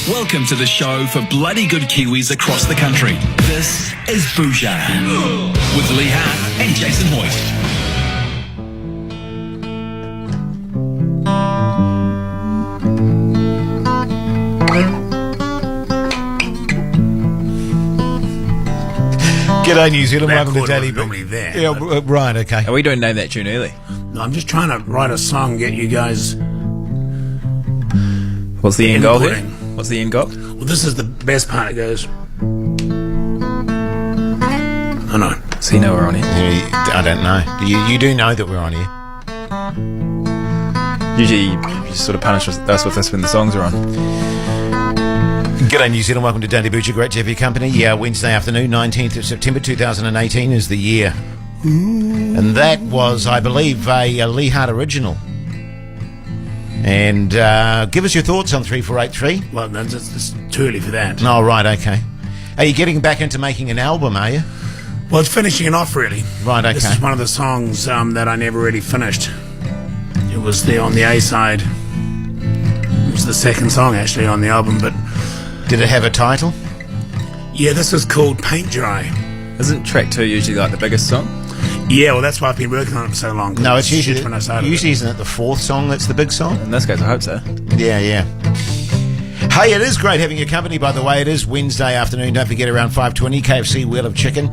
Welcome to the show for bloody good Kiwis across the country. This is Bhuja with Lee Hart and Jason Hoyt. G'day New Zealand, welcome to chord Daily was normally there, Yeah, right, okay. Are we doing Name That Tune early? No, I'm just trying to write a song, get you guys. What's the end goal here? Inputting. What's the end goal? Well, this is the best part. It goes. Oh no. So you know we're on here. I don't know. You do know that we're on here. Usually you just sort of punish us with this when the songs are on. G'day New Zealand, welcome to Daily Bhuja. Great to have your company. Wednesday afternoon, 19th of September 2018 is the year. And that was, I believe, a Lee Hart original. And give us your thoughts on 3483. Well, it's too early for that. Oh, right, okay. Are you getting back into making an album, are you? Well, it's finishing it off, really. Right, okay. This is one of the songs that I never really finished. It was there on the A side. It was the second song, actually, on the album, but... Did it have a title? Yeah, this is called Paint Dry. Isn't track 2 usually like the biggest song? Yeah, well, that's why I've been working on it for so long. No, it's usually, when I started isn't it the fourth song that's the big song? In this case, I hope so. Yeah. Hey, it is great having your company, by the way. It is Wednesday afternoon. Don't forget, around 5:20, KFC Wheel of Chicken.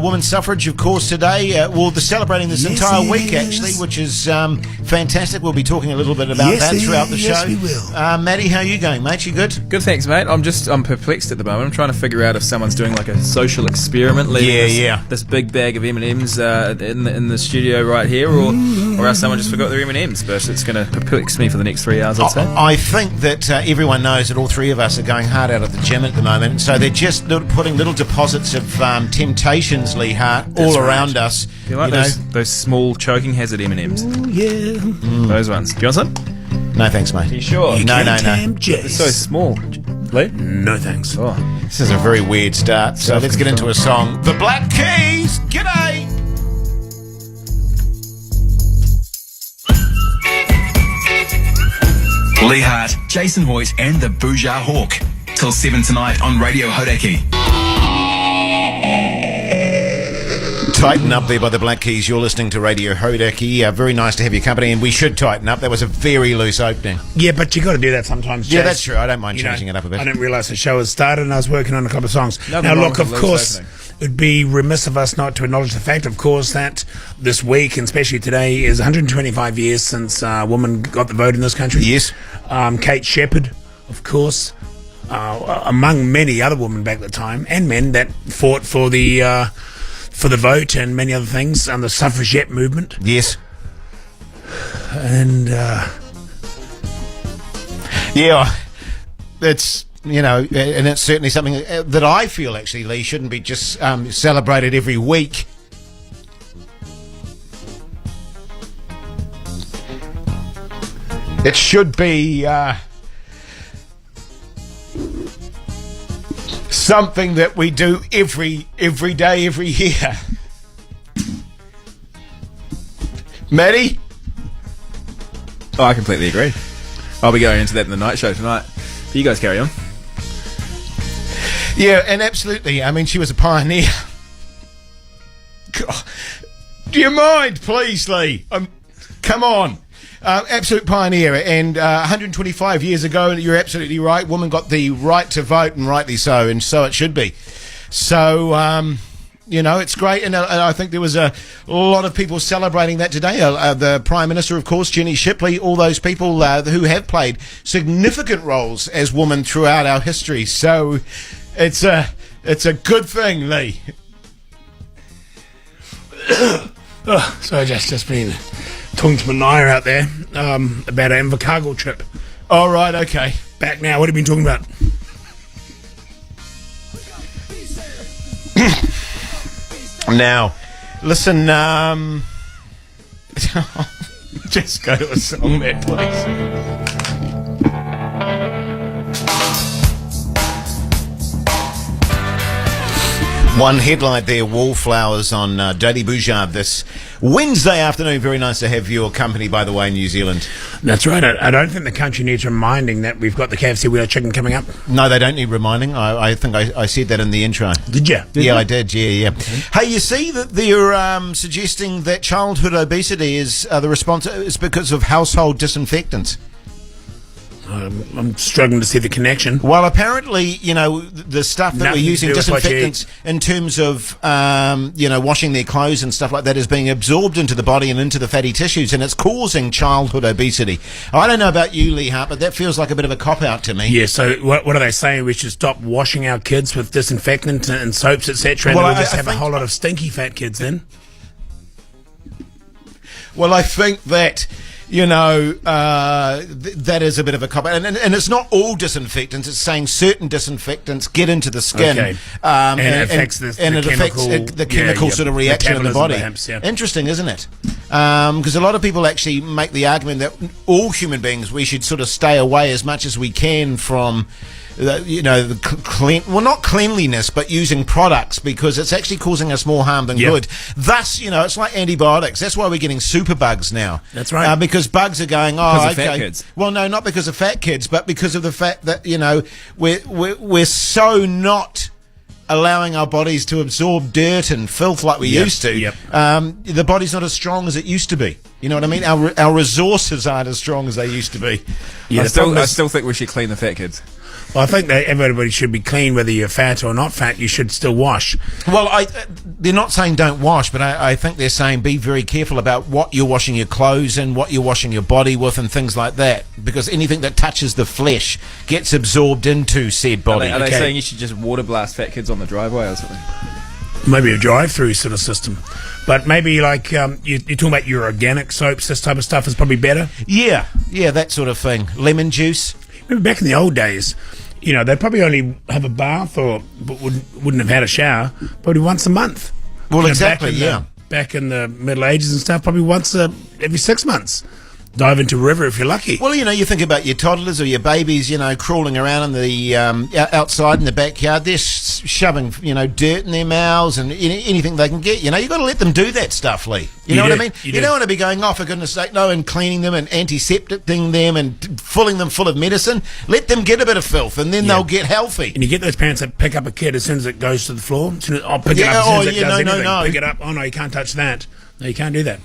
Women's suffrage, of course, today. They're celebrating this entire week, actually, which is fantastic. We'll be talking a little bit about that throughout the show. Yes, we will. Maddie, how are you going, mate? You good? Good, thanks, mate. I'm perplexed at the moment. I'm trying to figure out if someone's doing like a social experiment, leaving this big bag of M&Ms in the studio right here, or else someone just forgot their M&Ms. But it's going to perplex me for the next 3 hours, I'd say. I think that everyone knows that all three of us are going hard out at the gym at the moment, so they're just putting little deposits of Temptations, Lee Hart, all around us. You like those small choking hazard M&Ms? Ooh, yeah. Those ones. Do you want some? No, thanks, mate. Are you sure? No. They're so small. Lee? No thanks. Oh. This is a very weird start, so let's get into a song. The Black Keys, g'day! Lee Hart, Jason Hoyt and the Bhuja Hawk. Till 7 tonight on Radio Hodaki. Tighten up there by the Black Keys. You're listening to Radio Hodaki. Very nice to have your company, and we should tighten up. That was a very loose opening. Yeah, but you got to do that sometimes, Yeah, Jase. that's true. I don't mind changing it up a bit. I didn't realise the show had started, and I was working on a couple of songs. Nothing now, wrong look, with of the loose course, opening. it'd be remiss of us not to acknowledge the fact, of course, that this week, and especially today, is 125 years since a woman got the vote in this country. Yes. Kate Shepherd, of course, among many other women back at the time, and men that fought for the vote and many other things, and the suffragette movement. Yes. And yeah, it's, and it's certainly something that I feel, actually, Lee, shouldn't be just celebrated every week. It should be something that we do every day, every year. Maddie? Oh, I completely agree. I'll be going into that in the night show tonight. But you guys carry on. Yeah, and absolutely. I mean, she was a pioneer. God. Do you mind, please, Lee? Come on. Absolute pioneer. And 125 years ago, you're absolutely right, women got the right to vote, and rightly so, and so it should be. So, it's great, and I think there was a lot of people celebrating that today. The Prime Minister, of course, Jenny Shipley, all those people who have played significant roles as women throughout our history. So it's a good thing, Lee. so just been talking to Manaya out there about our Invercargill trip. All right, okay. Back now. What have you been talking about? Now, listen, just go to a song there, please. One headlight there, wallflowers on Daily Bhuja this Wednesday afternoon. Very nice to have your company, by the way, New Zealand. That's right. I don't think the country needs reminding that we've got the KFC Wheeler Chicken coming up. No, they don't need reminding. I think I said that in the intro. Did you? I did, yeah. Hey, you see that they're suggesting that childhood obesity is the response is because of household disinfectants. I'm struggling to see the connection. Well, apparently, the stuff that Nothing we're using, to do with what you disinfectants, in terms of, washing their clothes and stuff like that, is being absorbed into the body and into the fatty tissues, and it's causing childhood obesity. I don't know about you, Lee Hart, but that feels like a bit of a cop-out to me. Yeah, so what are they saying? We should stop washing our kids with disinfectant and soaps, etc., and Well, we'll I just have a think- whole lot of stinky fat kids then? Well, I think that, that is a bit of a cop out. And it's not all disinfectants. It's saying certain disinfectants get into the skin. Okay. And it affects it chemical, affects the chemical sort of reaction in the metabolism body. perhaps, yeah. Interesting, isn't it? Because a lot of people actually make the argument that all human beings, we should sort of stay away as much as we can from not cleanliness, but using products, because it's actually causing us more harm than good. Thus, it's like antibiotics. That's why we're getting superbugs now. That's right. Because bugs are going, Because of fat kids. Well, no, not because of fat kids, but because of the fact that, we're so not allowing our bodies to absorb dirt and filth like we used to. Yep. The body's not as strong as it used to be. You know what I mean? Our resources aren't as strong as they used to be. Yeah, I still think we should clean the fat kids. Well, I think that everybody should be clean, whether you're fat or not fat. You should still wash. Well, they're not saying don't wash, but I think they're saying be very careful about what you're washing your clothes and what you're washing your body with and things like that, because anything that touches the flesh gets absorbed into said body. Are they saying you should just water blast fat kids on the driveway or something? Maybe a drive-through sort of system. But maybe like you're talking about your organic soaps, this type of stuff is probably better. Yeah, that sort of thing. Lemon juice. Remember back in the old days, they'd probably only have a bath or wouldn't have had a shower probably once a month. Well, exactly, Back in the Middle Ages and stuff, probably once every 6 months. Dive into a river if you're lucky. Well, you think about your toddlers or your babies, crawling around in the outside in the backyard. They're shoving, dirt in their mouths and anything they can get. You've got to let them do that stuff, Lee. You know what I mean? You don't want to be going, oh, for goodness sake, no, and cleaning them and antisepticing them and filling them full of medicine. Let them get a bit of filth and then they'll get healthy. And you get those parents that pick up a kid as soon as it goes to the floor. Pick it up as soon as it does anything. No. Pick it up. Oh, no, you can't touch that. No, you can't do that.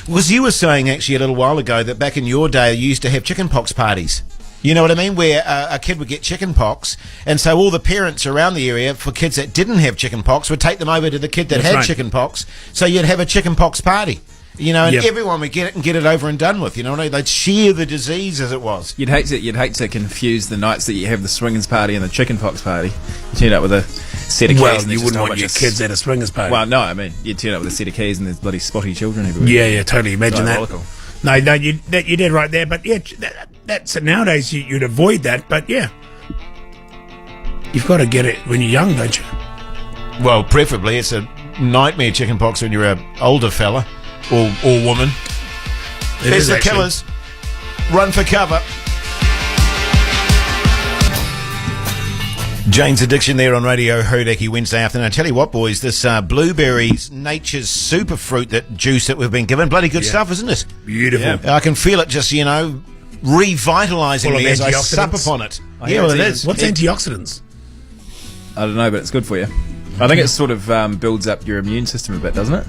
Was you were saying actually a little while ago that back in your day you used to have chickenpox parties. You know what I mean? Where a kid would get chickenpox, and so all the parents around the area for kids that didn't have chickenpox would take them over to the kid that had chickenpox. So you'd have a chickenpox party. And everyone would get it and get it over and done with. They'd share the disease as it was. You'd hate to confuse the nights that you have the swingers party and the chickenpox party. You turn up with a set of keys. Well, and you there's just wouldn't a whole want bunch your of kids at a swingers party. Well, no, I mean you'd turn up with a set of keys and there's bloody spotty children everywhere. Yeah, totally. Imagine Diabolical. that. No, you did right there. But yeah, that's nowadays you'd avoid that. But yeah, you've got to get it when you're young, don't you? Well, preferably it's a nightmare chickenpox when you're an older fella or woman. There's the killers. Run for cover. Jane's Addiction there on Radio Hodaki Wednesday afternoon. I tell you what, boys, this blueberries, nature's superfruit juice that we've been given, bloody good stuff, isn't it? Beautiful. I can feel it just, revitalising me as I sup upon it. Well, it is. What's antioxidants? I don't know, but it's good for you. I think it sort of builds up your immune system a bit, doesn't it?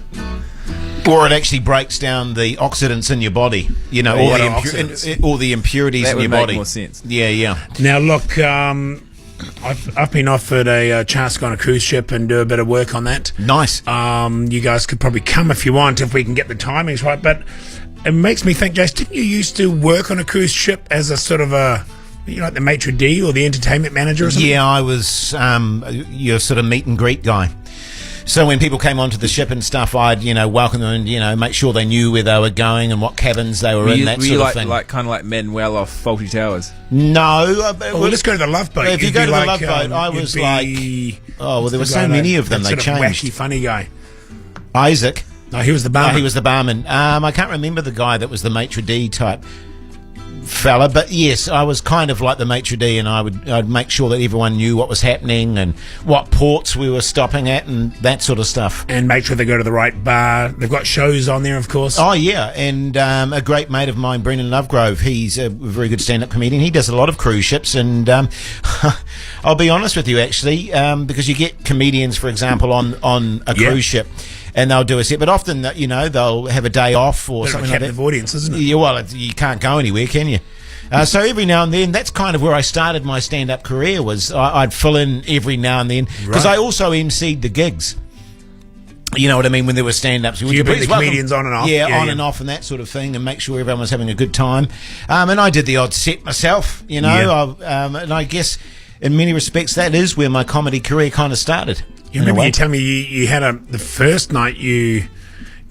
Or it actually breaks down the oxidants in your body, all the impurities That in would your make body. more sense. Yeah. Now look, I've been offered a chance to go on a cruise ship and do a bit of work on that. Nice. You guys could probably come if you want, if we can get the timings right. But it makes me think, Jace, didn't you used to work on a cruise ship as a sort of like the maitre d' or the entertainment manager or something? Yeah, I was your sort of meet and greet guy. So when people came onto the ship and stuff, I'd welcome them and make sure they knew where they were going and what cabins they were in. That sort of thing. Like kind of like Manuel off Faulty Towers. No. Well, let's go to the Love Boat. If you go to the Love Boat, I was like, there were so many of them. They changed. Wacky, funny guy. Isaac. No, he was the barman. No, he was the barman. I can't remember the guy that was the maitre d' type. fella, but yes, I was kind of like the maitre d', and I'd make sure that everyone knew what was happening and what ports we were stopping at and that sort of stuff. And make sure they go to the right bar. They've got shows on there, of course. Oh yeah, and a great mate of mine, Brendan Lovegrove, he's a very good stand-up comedian. He does a lot of cruise ships, and I'll be honest with you actually, because you get comedians, for example, on a cruise ship, and they'll do a set, but often, they'll have a day off or something like that. Captive audience, isn't it? Yeah, well, you can't go anywhere, can you? So every now and then, that's kind of where I started my stand-up career, was I'd fill in every now and then, because I also emceed the gigs. You know what I mean? When there were stand-ups. So you bring the comedians on and off? Yeah, on and off and that sort of thing, and make sure everyone was having a good time. And I did the odd set myself, and I guess in many respects that is where my comedy career kind of started. You remember you telling me you had the first night you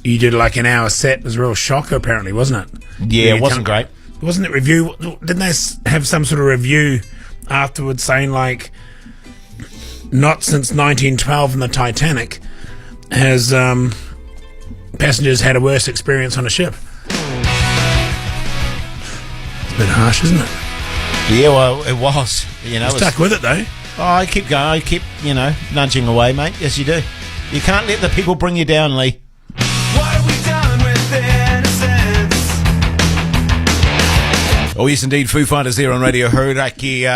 did like an hour set. It was a real shocker, apparently, wasn't it? Yeah, it wasn't great. Wasn't it review? Didn't they have some sort of review afterwards saying like, not since 1912 in the Titanic has passengers had a worse experience on a ship? It's a bit harsh, isn't it? Yeah, well, it was. Stuck with it though. Oh, I keep going. I keep, nudging away, mate. Yes, you do. You can't let the people bring you down, Lee. What have we done with innocence? Oh, yes, indeed. Foo Fighters there on Radio Hauraki.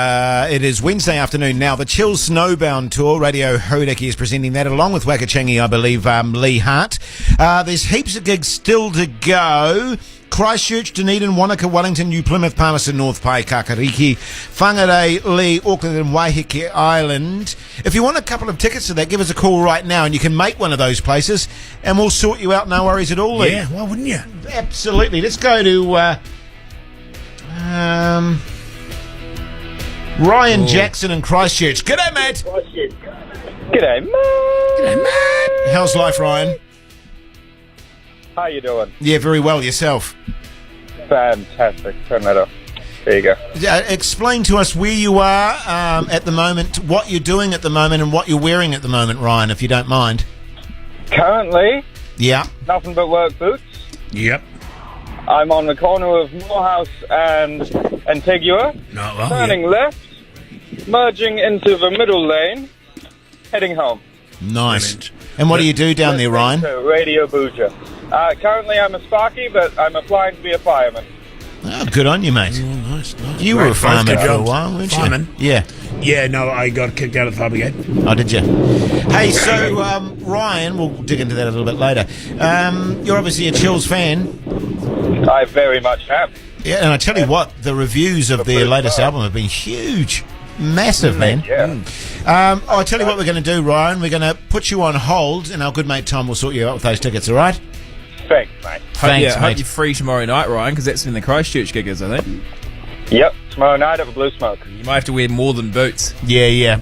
It is Wednesday afternoon now. The Chill Snowbound Tour. Radio Hauraki is presenting that along with Wakachangi, I believe, Lee Hart. There's heaps of gigs still to go. Christchurch, Dunedin, Wanaka, Wellington, New Plymouth, Palmerston North, Pai, Kakariki, Whangarei, Lee, Auckland and Waiheke Island. If you want a couple of tickets to that, give us a call right now and you can make one of those places and we'll sort you out, no worries at all, Lee. Yeah, why wouldn't you? Absolutely. Let's go to Ryan Jackson in Christchurch. G'day, mate. G'day, mate. How's life, Ryan? How you doing? Yeah, very well. Yourself? Fantastic. Turn that off. There you go. Explain to us where you are at the moment, what you're doing at the moment, and what you're wearing at the moment, Ryan, if you don't mind. Currently, Yeah. nothing but work boots. Yep. I'm on the corner of Morehouse and Antigua, turning left, merging into the middle lane, heading home. Nice. And what do you do down there, Ryan? To Radio Bhuja. Currently, I'm a Sparky, but I'm applying to be a fireman. Oh, good on you, mate. Oh, nice. You were a fireman for a while, weren't you? Fireman? Yeah. Yeah, no, I got kicked out of the fire brigade. Oh, did you? Hey, so, Ryan, we'll dig into that a little bit later. You're obviously a Chills fan. I very much am. Yeah, and I tell you what, the reviews of their latest album have been huge. Massive, man. Yeah. I'll tell you what we're going to do, Ryan. We're going to put you on hold, and our good mate Tom will sort you out with those tickets, all right? Thanks, mate. Thanks, hope mate. you're free tomorrow night, Ryan, because that's when the Christchurch gig is, I think. Yep, tomorrow night at the Blue Smoke. You might have to wear more than boots. Yeah.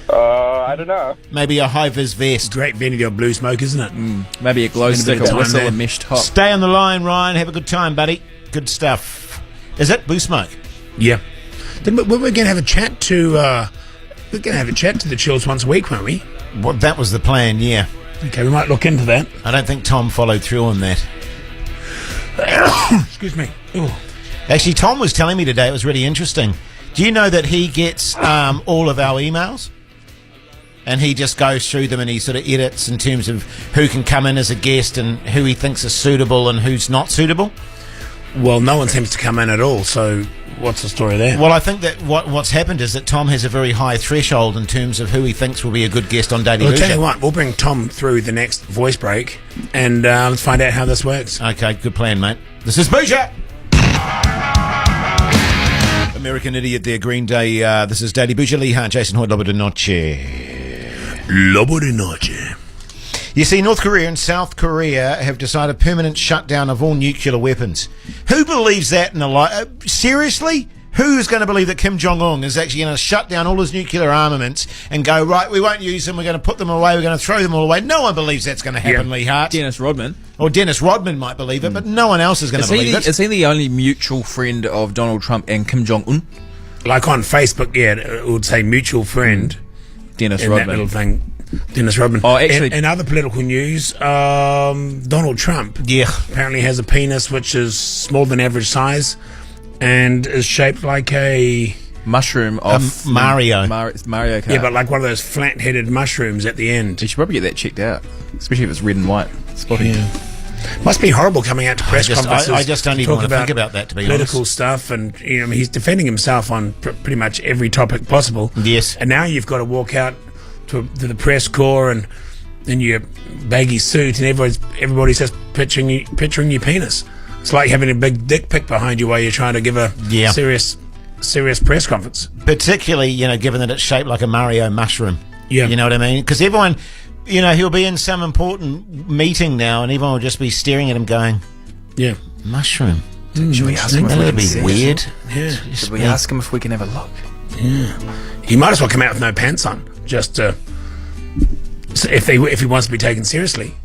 I don't know. Maybe a high-vis vest. Great venue of blue smoke, isn't it? Maybe a glow Spend a stick, bit of a time whistle, there. a mesh top. Stay on the line, Ryan. Have a good time, buddy. Good stuff. Is it Blue Smoke? Yeah. Then we're going to have a chat to the Chills once a week, won't we? Well, that was the plan, yeah. Okay, we might look into that. I don't think Tom followed through on that. Excuse me. Ooh. Actually, Tom was telling me today, it was really interesting. Do you know that he gets all of our emails? And he just goes through them and he sort of edits in terms of who can come in as a guest and who he thinks is suitable and who's not suitable? Well, no one seems to come in at all, so what's the story there? Well, I think that what's happened is that Tom has a very high threshold in terms of who he thinks will be a good guest on Daily Well, I'll tell Bhuja. you what, we'll bring Tom through the next voice break and let's find out how this works. Okay, good plan, mate. This is Bhuja! American Idiot there, Green Day. This is Daily Bhuja, Lee Hart, Jason Hoyt, Lobo de Noche. Lobo de Noche. You see, North Korea and South Korea have decided permanent shutdown of all nuclear weapons. Who believes that in a life? Seriously? Who's going to believe that Kim Jong-un is actually going to shut down all his nuclear armaments and go, right, we won't use them, we're going to put them away, we're going to throw them all away? No one believes that's going to happen, Lee Hart. Dennis Rodman. Or Dennis Rodman might believe it, but no one else is going to believe it. Is he the only mutual friend of Donald Trump and Kim Jong-un? Like on Facebook, yeah, it would say mutual friend. Dennis in Rodman. that little thing. Dennis Rodman. Oh, actually- In other political news, Donald Trump Yeah. apparently has a penis which is smaller than average size, and is shaped like a mushroom off Mario. Mario Kart. yeah, but like one of those flat-headed mushrooms at the end. You should probably get that checked out, especially if it's red and white. Spotty. Yeah. Must be horrible coming out to press conferences. I just don't to even talk want to think about that, to be political honest. stuff, and he's defending himself on pretty much every topic possible. Yes. And now you've got to walk out to the press corps and in your baggy suit, and everybody's just picturing your penis. It's like having a big dick pic behind you while you're trying to give a serious press conference. Particularly, given that it's shaped like a Mario mushroom. Yeah. You know what I mean? Because everyone, he'll be in some important meeting now, and everyone will just be staring at him going, Yeah. mushroom. Should we ask him if we That'd can see be it? weird. Yeah. Should we ask him if we can have a look? He might as well come out with no pants on, just if he wants to be taken seriously.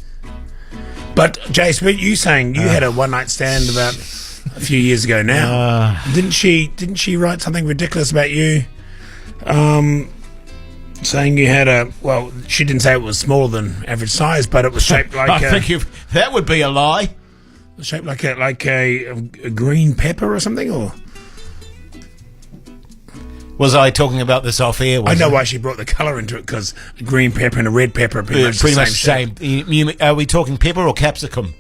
But Jace, were you saying you had a one night stand about a few years ago now? Didn't she write something ridiculous about you? Saying you had she didn't say it was smaller than average size, but it was shaped like I think that would be a lie. shaped like a green pepper or something, or Was I talking about this off air? I know why she brought the colour into it, because a green pepper and a red pepper are pretty much the same. Are we talking pepper or capsicum?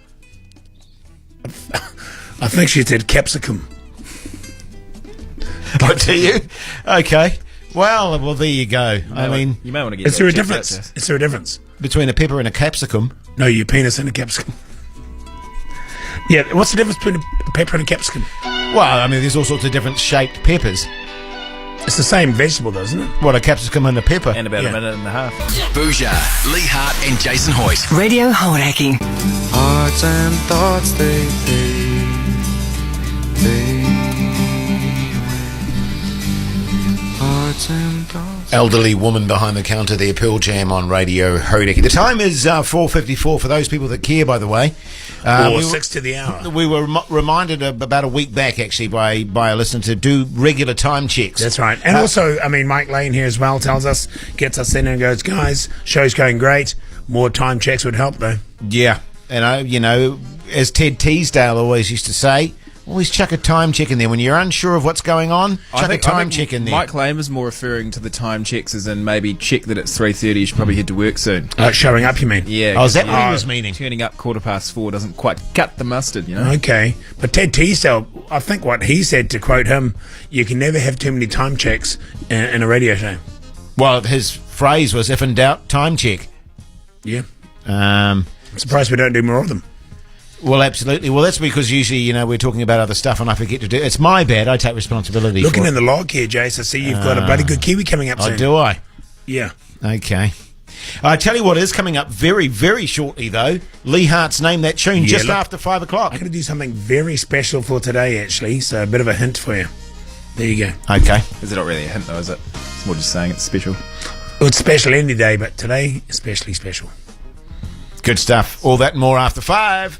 I think she said capsicum. Oh, do you? Okay. Well, there you go. I mean, you may want to get. Is there a that checked difference? out, Jess. Is there a difference? between a pepper and a capsicum. No, your penis and a capsicum. Yeah, what's the difference between a pepper and a capsicum? Well, I mean, there's all sorts of different shaped peppers. It's the same vegetable, though, isn't it? What, a capsicum and a pepper? And about a minute and a half. Bhuja, Lee Hart and Jason Hoyt. Radio Hauraki. Hearts and thoughts, they fade away. Hearts and thoughts. Elderly woman behind the counter there, Pearl Jam on Radio Hodeki. The time is 4:54 for those people that care, by the way. Or 6 to the hour. We were reminded about a week back, actually, by a listener to do regular time checks. That's right. And also, I mean, Mike Lane here as well tells us, gets us in and goes, guys, show's going great. More time checks would help, though. Yeah. And, as Ted Teasdale always used to say, always chuck a time check in there. When you're unsure of what's going on, chuck a time check in there. Mike Lane was more referring to the time checks as in maybe check that it's 3:30, you should probably head to work soon. Showing up, you mean? Yeah. Oh, is that what he 'cause, was meaning? Turning up 4:15 doesn't quite cut the mustard, you know? Okay. But Ted Teasdale, I think what he said, to quote him, you can never have too many time checks in a radio show. Well, his phrase was, if in doubt, time check. Yeah. Um, I'm surprised we don't do more of them. Well, absolutely. Well, that's because usually, we're talking about other stuff and I forget to do it. It's my bad. I take responsibility Looking for it. in the log here, Jace, I see you've got a bloody good Kiwi coming up soon. Oh, do I? Yeah. Okay. I tell you what is coming up very, very shortly, though. Lee Hart's Name That Tune, Yeah, just look, after 5 o'clock. I'm going to do something very special for today, actually, so a bit of a hint for you. There you go. Okay. Is it not really a hint, though, is it? It's more just saying it's special. Well, it's special any day, but today, especially special. Good stuff. All that and more after 5.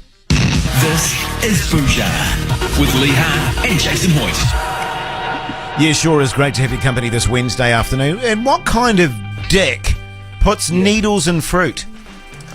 This is Bhuja with Lee Hart and Jason Hoyt. Yeah, sure is great to have your company this Wednesday afternoon. And what kind of dick puts needles in fruit?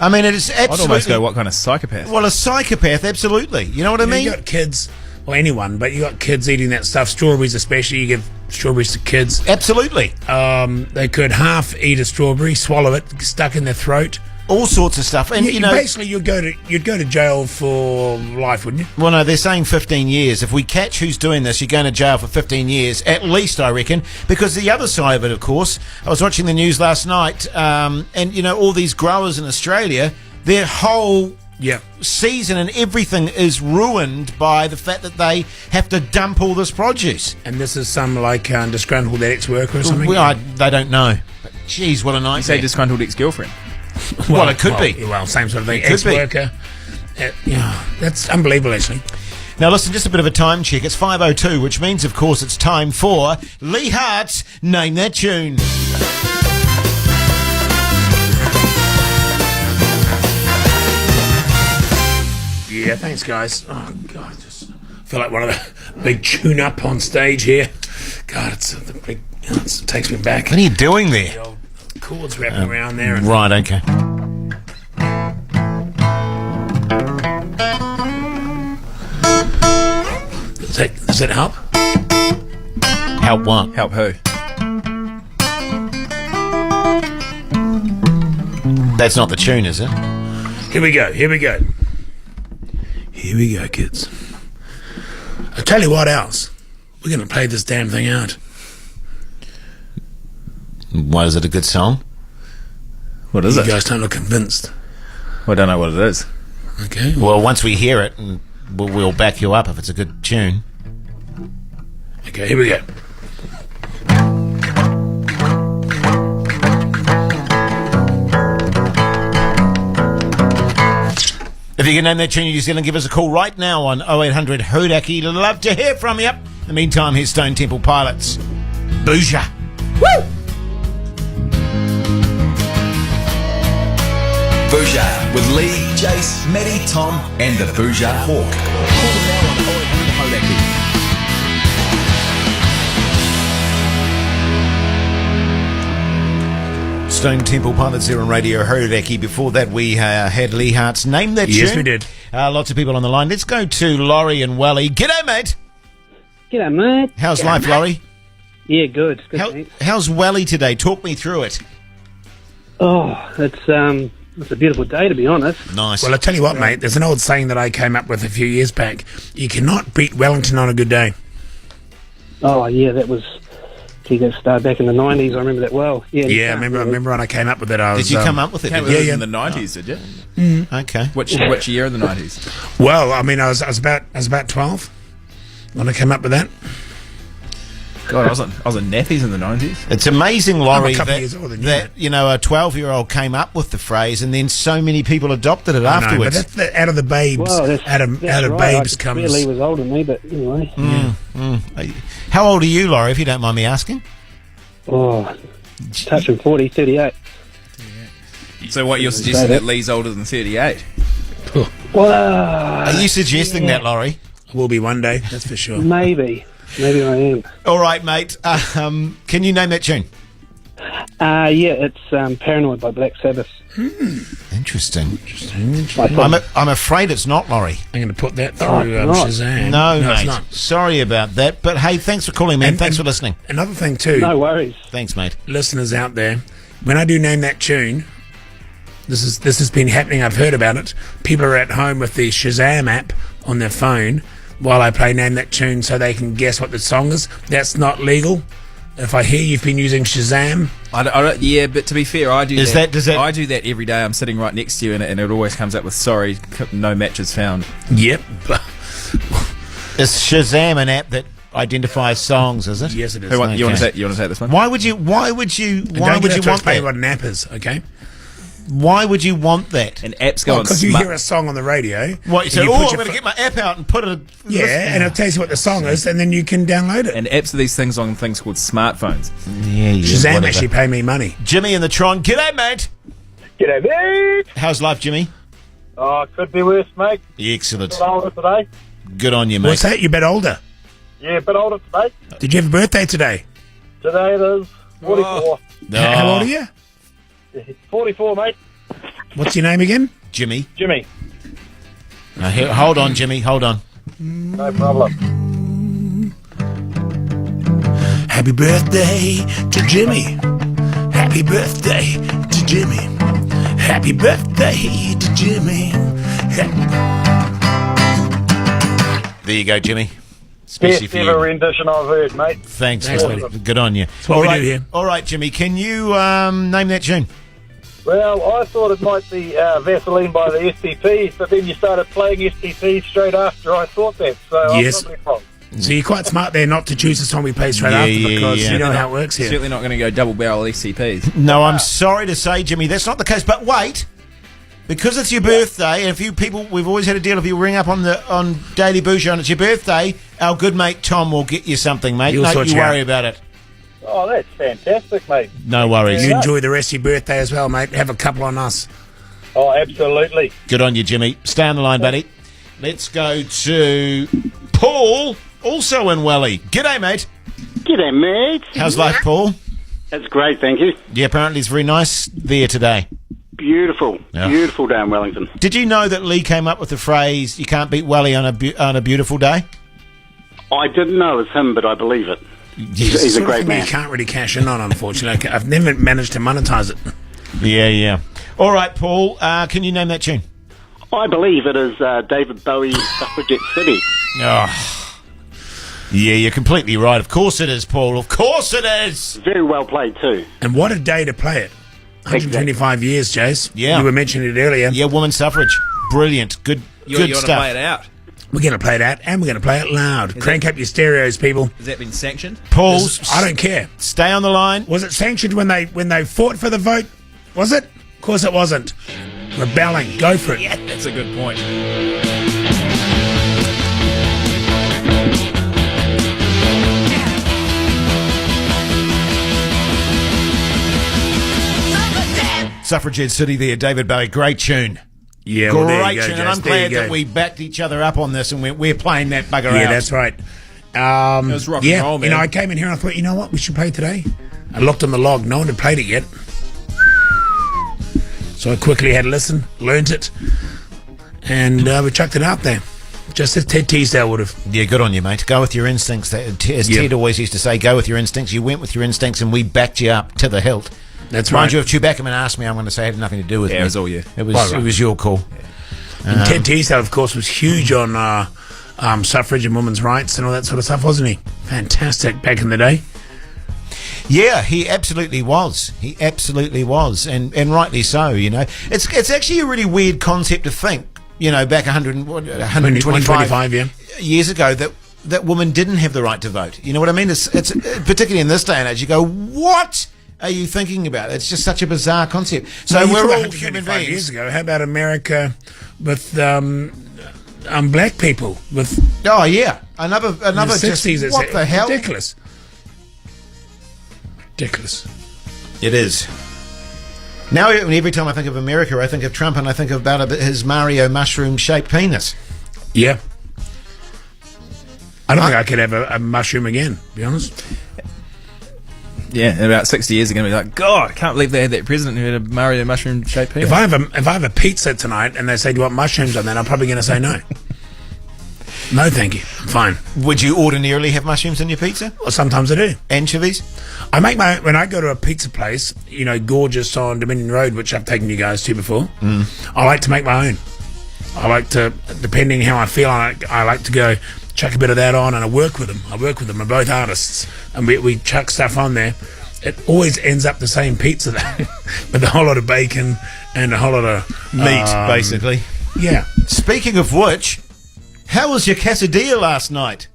I mean, it is absolutely... I'd almost go, what kind of psychopath? Well, a psychopath, absolutely. You know what I mean? You got kids, or anyone, but you got kids eating that stuff. Strawberries especially, you give strawberries to kids. Absolutely. They could half eat a strawberry, swallow it, stuck in their throat. All sorts of stuff. And, basically, you'd go to jail for life, wouldn't you? Well, no, they're saying 15 years. If we catch who's doing this, you're going to jail for 15 years, at least, I reckon. Because the other side of it, of course, I was watching the news last night, and, all these growers in Australia, their whole season and everything is ruined by the fact that they have to dump all this produce. And this is some, disgruntled ex-worker or something? Well, they don't know. But, geez, what a nightmare. You say disgruntled ex-girlfriend. Well, it could be. Well, same sort of thing. It could be. Ex-worker. That's unbelievable, actually. Now, listen, just a bit of a time check. It's 5:02, which means, of course, it's time for Lee Hart's Name That Tune. Yeah, thanks, guys. Oh, God, I just feel like one of the big tune-up on stage here. God, it takes me back. What are you doing there? The old chords wrapping around there. And Right, okay. Does that help? Help what? Help who? That's not the tune, is it? Here we go, kids. I'll tell you what else. We're going to play this damn thing out. Why is it a good song? What is You it? guys don't look convinced. I don't know what it is. Okay. Well, once we hear it, we'll back you up if it's a good tune. Okay, here we go. If you can name that tune in New Zealand, give us a call right now on 0800 Hodaki. Love to hear from you. In the meantime, here's Stone Temple Pilots. Bhuja. Woo! Bhuja with Lee, Jace, Maddie, Tom, and the Bhuja Hawk. Call them now on 0800 Hodaki. Stone Temple Pilots here on Radio Hodaki. Before that, we had Lee Hart's Name That Tune. Yes, we did. Lots of people on the line. Let's go to Laurie and Welly. G'day, mate. G'day, mate. How's life, Laurie? Yeah, good. Good, thanks. How's Welly today? Talk me through it. Oh, it's a beautiful day, to be honest. Nice. Well, I tell you what, mate, there's an old saying that I came up with a few years back. You cannot beat Wellington on a good day. Oh, yeah, that started back in the 90s. I remember that well. Yeah, Yeah, I remember when I came up with it. Did you come up with it? Came Did you? in the 90s, did you? Okay. Which year in the 90s? Well, I mean, I was about 12 when I came up with that. God, I was in nappies in the 90s. It's amazing, Laurie, I'm a couple that, years older than you, that a 12-year-old came up with the phrase, and then so many people adopted it afterwards. No, but that's out of the babes. Well, out of right. babes I comes. could Lee was older than me, but anyway. How old are you, Laurie, if you don't mind me asking? Oh, touching 40, 38. So what, you're suggesting that Lee's older than 38? Well, Are you suggesting that, Laurie? Will be one day, that's for sure. maybe I am. All right, mate. Can you name that tune? Yeah, it's Paranoid by Black Sabbath. Interesting. I thought- I'm afraid it's not, Laurie. I'm going to put that through not. Shazam. No, it's mate. not. Sorry about that. But hey, thanks for calling, man. Thanks for listening. Another thing too, No worries. Thanks, mate. listeners out there, when I do name that tune, this has been happening. I've heard about it. People are at home with the Shazam app on their phone while I play Name That Tune, so they can guess what the song is. That's not legal. If I hear you've been using Shazam, I don't, yeah, but to be fair, I do Does that- I do that every day. I'm sitting right next to you, and it always comes up with sorry, no matches found. yep. Is Shazam an app that identifies songs? Is it? Yes, it is. You want to Okay. take this one? Why would you And want don't get us to explain that? what an app is, okay? Why would you want that? And apps go on Because you smart. hear a song on the radio. What, so, and you I'm put your going to fo- get my app out and put it... Yeah, and it tells you what the song is, and then you can download it. And apps are these things on things called smartphones. Yeah, Shazam whatever. actually pay me money. Jimmy in the Tron. G'day, mate. G'day, mate. How's life, Jimmy? Oh, could be worse, mate. Excellent. A bit older today. Good on you, mate. What's that? You're a bit older. Yeah, a bit older today. Did you have a birthday today? Today it is 44. How old are you? 44, mate. What's your name again? Jimmy. Jimmy. Now, hold on, Jimmy. Hold on. No problem. Happy birthday to Jimmy. Happy birthday to Jimmy. Happy birthday to Jimmy. There you go, Jimmy. Best Especially for ever you. rendition I've heard, mate. Thanks, Thanks, buddy. buddy. Good on you. what we right, do here. All right, Jimmy. Can you name that tune? Well, I thought it might be Vaseline by the STP, but then you started playing STP straight after I thought that, so Yes. I'm probably wrong. So you're quite smart there not to choose the song we play straight Yeah, after yeah, because yeah. you know how it works here. Certainly not going to go double barrel ECPs. No, I'm sorry to say, Jimmy, that's not the case. But wait, because it's your birthday, and a few people, we've always had a deal. If you ring up on Daily Bhuja and it's your birthday, our good mate Tom will get you something, mate. He'll Don't sort you you worry out. about it. Oh, that's fantastic, mate. No worries. You enjoy the rest of your birthday as well, mate. Have a couple on us. Oh, absolutely. Good on you, Jimmy. Stay on the line, buddy. Let's go to Paul, also in Welly. G'day, mate. G'day, mate. How's life, Paul? That's great, thank you. Yeah, apparently it's very nice there today. Beautiful. Yeah. Beautiful day in Wellington. Did you know that Lee came up with the phrase, you can't beat Welly on a beautiful day? I didn't know it was him, but I believe it. He's a Sort of great thing man. You can't really cash in on, unfortunately. I've never managed to monetize it. Yeah. All right, Paul, can you name that tune? I believe it is David Bowie's Suffragette City. Oh. Yeah, you're completely right. Of course it is, Paul. Of course it is. Very well played too. And what a day to play it. 125 years, Jace. Yeah. You were mentioning it earlier. Yeah, women's suffrage. Brilliant. Good You want to stuff. play it out? We're going to play it out, and we're going to play it loud. Crank up your stereos, people. Has that been sanctioned? Paul, I don't care. stay on the line. Was it sanctioned when they fought for the vote? Was it? Of course it wasn't. Rebelling. Go for it. Yeah, that's a good point. Suffragette City there, David Bowie. Great tune. Yeah, well, there Great you go, tune. Jace. And I'm There you glad go. that we backed each other up on this and we're playing that bugger out. Yeah, that's right. It was rock and roll, man. You know, I came in here and I thought, you know what, we should play today. I looked on the log. No one had played it yet. So I quickly had a listen, learnt it, and we chucked it out there. Just as Ted Teasdale would have. Yeah, good on you, mate. Go with your instincts. As Ted always used to say, go with your instincts. You went with your instincts and we backed you up to the hilt. That's Mind right. you, if Chewbaccaman asked me, I'm going to say it had nothing to do with me. Yeah, it was all you. It was, Right. it was your call. And Ted Teasdale, of course, was huge on suffrage and women's rights and all that sort of stuff, wasn't he? Fantastic back in the day. Yeah, he absolutely was. He absolutely was, and rightly so. You know, it's actually a really weird concept to think. You know, back 125 125, years ago that women didn't have the right to vote. You know what I mean? It's particularly in this day and age. You go, what are you thinking about? It's just such a bizarre concept. So Well, you we're talk all 125 human beings. years ago. How about America with black people? With Oh yeah, another in the just 60s, it's what the hell? ridiculous. Ridiculous. It is. Now, every time I think of America, I think of Trump and I think about his Mario mushroom-shaped penis. Yeah. I don't think I could have a mushroom again, to be honest. Yeah, and about 60 years ago, we're like, God, I can't believe they had that president who had a Mario mushroom-shaped penis. If I have a pizza tonight and they say, do you want mushrooms on that, I'm probably going to say no. No, thank you. I'm fine. Would you ordinarily have mushrooms in your pizza? Well, sometimes I do. Anchovies? I make my when I go to a pizza place, you know, gorgeous on Dominion Road, which I've taken you guys to before. I like to make my own. I like to, depending how I feel, I like to go chuck a bit of that on, and I work with them. We're both artists, and we chuck stuff on there. It always ends up the same pizza though, with a whole lot of bacon and a whole lot of Meat, basically. Yeah. Speaking of which, how was your quesadilla last night?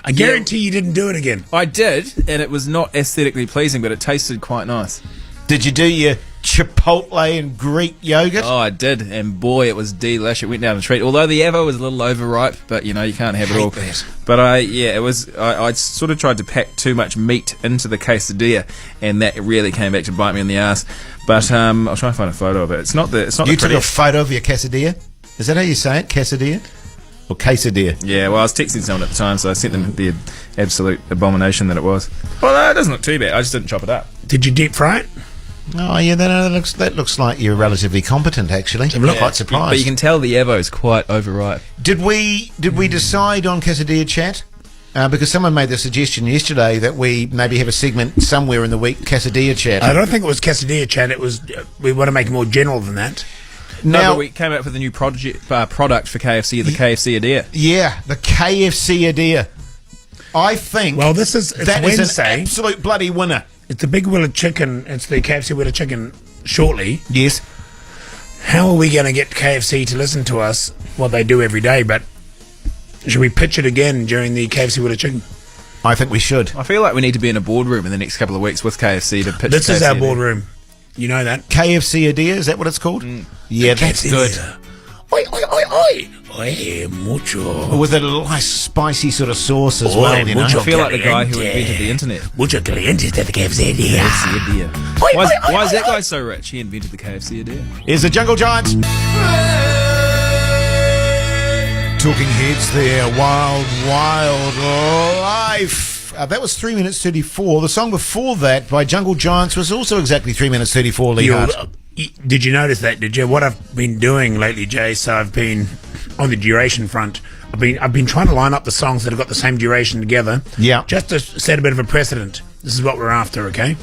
I guarantee you didn't do it again. I did, and it was not aesthetically pleasing, but it tasted quite nice. Did you do your Chipotle and Greek yogurt? Oh, I did, and boy, it was delish. It went down the treat. Although the Avo was a little overripe, but you know you can't have it all. That. But I sort of tried to pack too much meat into the quesadilla, and that really came back to bite me in the ass. But I'll try and find a photo of it. It's not You the took a prettiest. photo of your quesadilla? Is that how you say it? Quesadilla? Or quesadilla? Yeah, well, I was texting someone at the time, so I sent them the absolute abomination that it was. Well, no, it doesn't look too bad. I just didn't chop it up. Did you deep fry it? Oh, yeah, that looks like you're relatively competent, actually. I'm quite surprised. But you can tell the Avo is quite overripe. Did we decide on quesadilla chat? Because someone made the suggestion yesterday that we maybe have a segment somewhere in the week, quesadilla chat. I don't think it was quesadilla chat. It was we want to make it more general than that. No, Now, but we came up with a new product for KFC, the KFC Adhere. yeah, the KFC idea. I think Well, it's that is Wednesday. an absolute bloody winner. It's the big Willa chicken. It's the KFC Willa chicken shortly. Yes. How are we going to get KFC to listen to us? Well, they do every day, but should we pitch it again during the KFC Willa chicken? I think we should. I feel like we need to be in a boardroom in the next couple of weeks with KFC to pitch. This is KFC our Adhere. boardroom. You know that. KFC idea, is that what it's called? Yeah, that's KFC good. Willa. Oi, oi, oi, oi. Oi, mucho. With a nice spicy sort of sauce as Oi, well, you know. mucho I feel like the guy who caliente. invented the internet. Mucho caliente to the KFC idea. KFC Adhere. Oi, Why oi, oi, is that oi, guy so rich? He invented the KFC Adhere. Here's the Jungle Giants. Talking Heads there, Wild, Wild Life. That was 3 minutes 34. The song before that by Jungle Giants was also exactly 3 minutes 34, Lee Hart. Did you notice that? Did you? What I've been doing lately, Jay, so I've been on the duration front. I've been trying to line up the songs that have got the same duration together. Yeah. Just to set a bit of a precedent. This is what we're after, okay?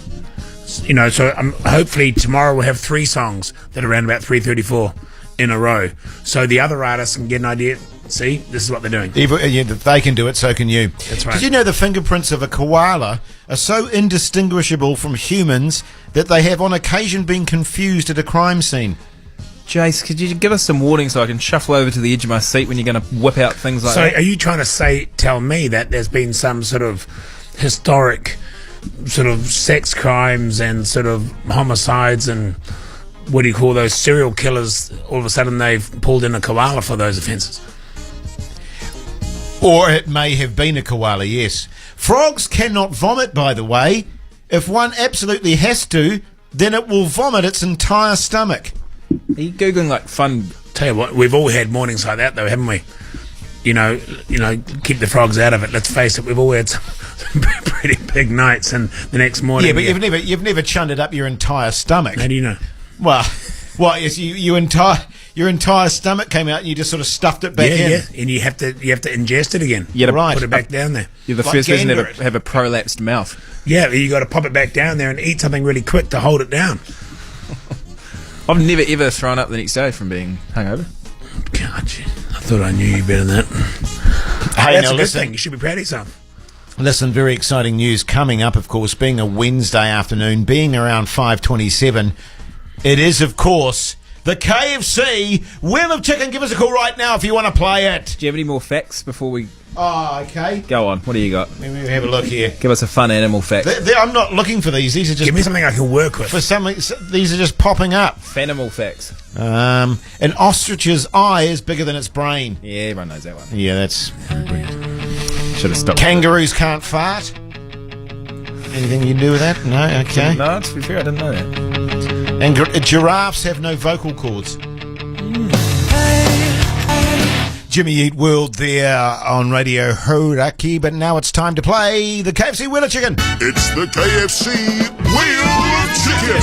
You know, so hopefully tomorrow we'll have 3 songs that are around about 3:34 in a row. So the other artists can get an idea. See, this is what they're doing. If they can do it, so can you. That's right. Did you know the fingerprints of a koala are so indistinguishable from humans that they have on occasion been confused at a crime scene? Jace, could you give us some warning so I can shuffle over to the edge of my seat when you're going to whip out things like So that? are you trying to tell me that there's been some sort of historic sort of sex crimes and sort of homicides and what do you call those serial killers, all of a sudden they've pulled in a koala for those offences? Or it may have been a koala, yes. Frogs cannot vomit, by the way. If one absolutely has to, then it will vomit its entire stomach. Are you Googling like fun? Tell you what, we've all had mornings like that though, haven't we? You know, keep the frogs out of it. Let's face it, we've all had some pretty big nights, and the next morning. Yeah, but you've never chunted up your entire stomach. How do you know? Well, yes, your entire stomach came out, and you just sort of stuffed it back in. Yeah, and you have to ingest it again. You gotta put it back down there. You're the Like first person to gander it. have a prolapsed mouth. Yeah, you got to pop it back down there and eat something really quick to hold it down. I've never ever thrown up the next day from being hungover. God, I thought I knew you better than that. Hey, That's now a good listen. thing. You should be proud of yourself. Listen, very exciting news coming up, of course, being a Wednesday afternoon, being around 5:27. It is, of course, the KFC Wheel of Chicken. Give us a call right now if you want to play it. Do you have any more facts before we Oh, okay. go on? What do you got? Let me have a look here. Give us a fun animal fact. I'm not looking for these. These are just Give me something I can work with. for some. These are just popping up. Fanimal facts. An ostrich's eye is bigger than its brain. Yeah, everyone knows that one. Yeah, that's. Should have stopped. Kangaroos can't fart. Anything you can do with that? No. Okay. No, to be fair, I didn't know that. And giraffes have no vocal cords. Jimmy Eat World there on Radio Hauraki, but now it's time to play the KFC Wheel of Chicken. It's the KFC Wheel of Chicken.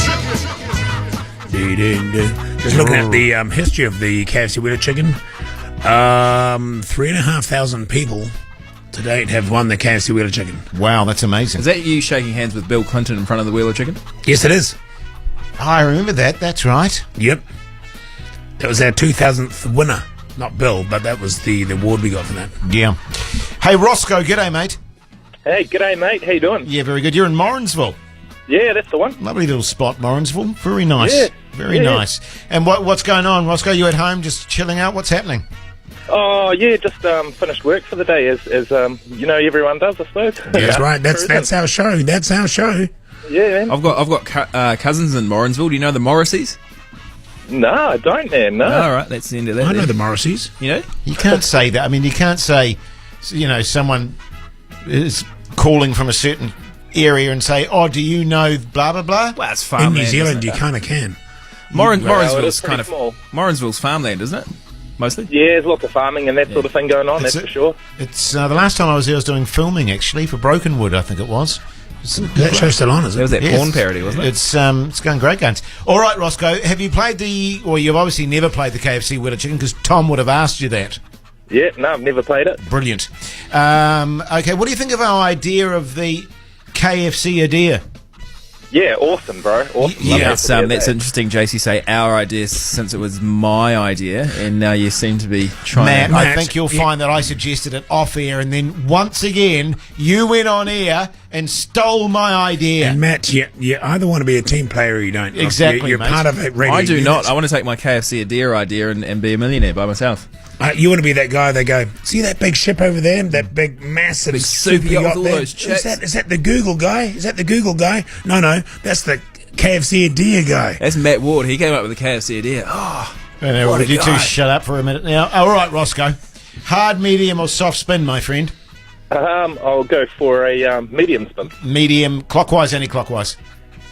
Just looking at the history of the KFC Wheel of Chicken, 3,500 people to date have won the KFC Wheel of Chicken. Wow, that's amazing. Is that you shaking hands with Bill Clinton in front of the Wheel of Chicken? Yes, it is. I remember that, that's right. Yep. That was our 2000th winner. Not Bill, but that was the award we got for that. Yeah. Hey, Roscoe, g'day, mate. Hey, g'day, mate. How you doing? Yeah, very good. You're in Morrinsville. Yeah, that's the one. Lovely little spot, Morrinsville. Very nice. Yeah. Very Yeah. nice. And what's going on, Roscoe? You at home just chilling out? What's happening? Oh, yeah, just finished work for the day, as you know, everyone does, I suppose. That's right. That's our show. That's our show. Yeah, man. I've got cousins in Morrinsville. Do you know the Morriseys? No, I don't, man. No. All right, that's the end of that. I know then. the Morriseys. You know? You can't say that. I mean, you can't say, someone is calling from a certain area and say, oh, do you know blah, blah, blah? Well, it's In farmland. New Zealand, isn't you it? kind of can. Well, it Morrinsville's is kind pretty of small. Morrinsville's farmland, isn't it? Mostly. Yeah, there's lots of farming and that sort of thing going on, It's that's a- for sure. It's the last time I was there, I was doing filming, actually, for Broken Wood, I think it was. That show's still on, is There was it? that Yes. porn parody, wasn't it? It's going great guns. All right, Roscoe, have you played you've obviously never played the KFC Wheel of Chicken because Tom would have asked you that. Yeah, no, I've never played it. Brilliant. Okay, what do you think of our idea of the KFC idea? Yeah, awesome, bro. Awesome. Yeah, Love That's, that. that's interesting, JC, say our idea since it was my idea, and now you seem to be trying Matt, to... I think you'll find that I suggested it off air, and then once again, you went on air and stole my idea. And Matt, you either want to be a team player or you don't. Exactly, You're mate. part of a radio I do unit. not. I want to take my KFC idea and be a millionaire by myself. You want to be that guy. They go, see that big ship over there? That big, massive, Big super yacht with all there? those chicks. Is that the Google guy? Is that the Google guy? No, that's the KFC idea guy. That's Matt Ward. He came up with the KFC idea. Oh, Would a you two guy. shut up for a minute now? All right, Roscoe. Hard, medium, or soft spin, my friend? I'll go for a medium spin. Medium, clockwise, anti-clockwise?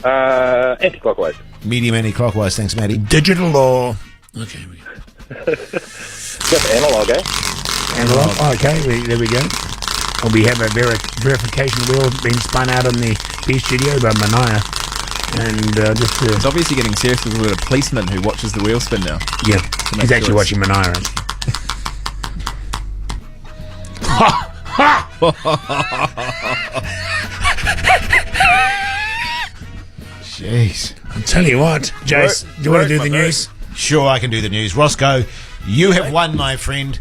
Anti-clockwise. Medium, anti-clockwise. Thanks, Matty. Digital or... Okay. Just analog, eh? Analog. Oh, okay, there we go. Well, we have a verification wheel being spun out in the B studio by Mania. And it's obviously getting serious because we've got a policeman who watches the wheel spin now. yeah, make he's actually sure watching Mania. Jeez. I'll tell you what, Jace, do you want to do the news? Sure, I can do the news. Roscoe, you have won, my friend,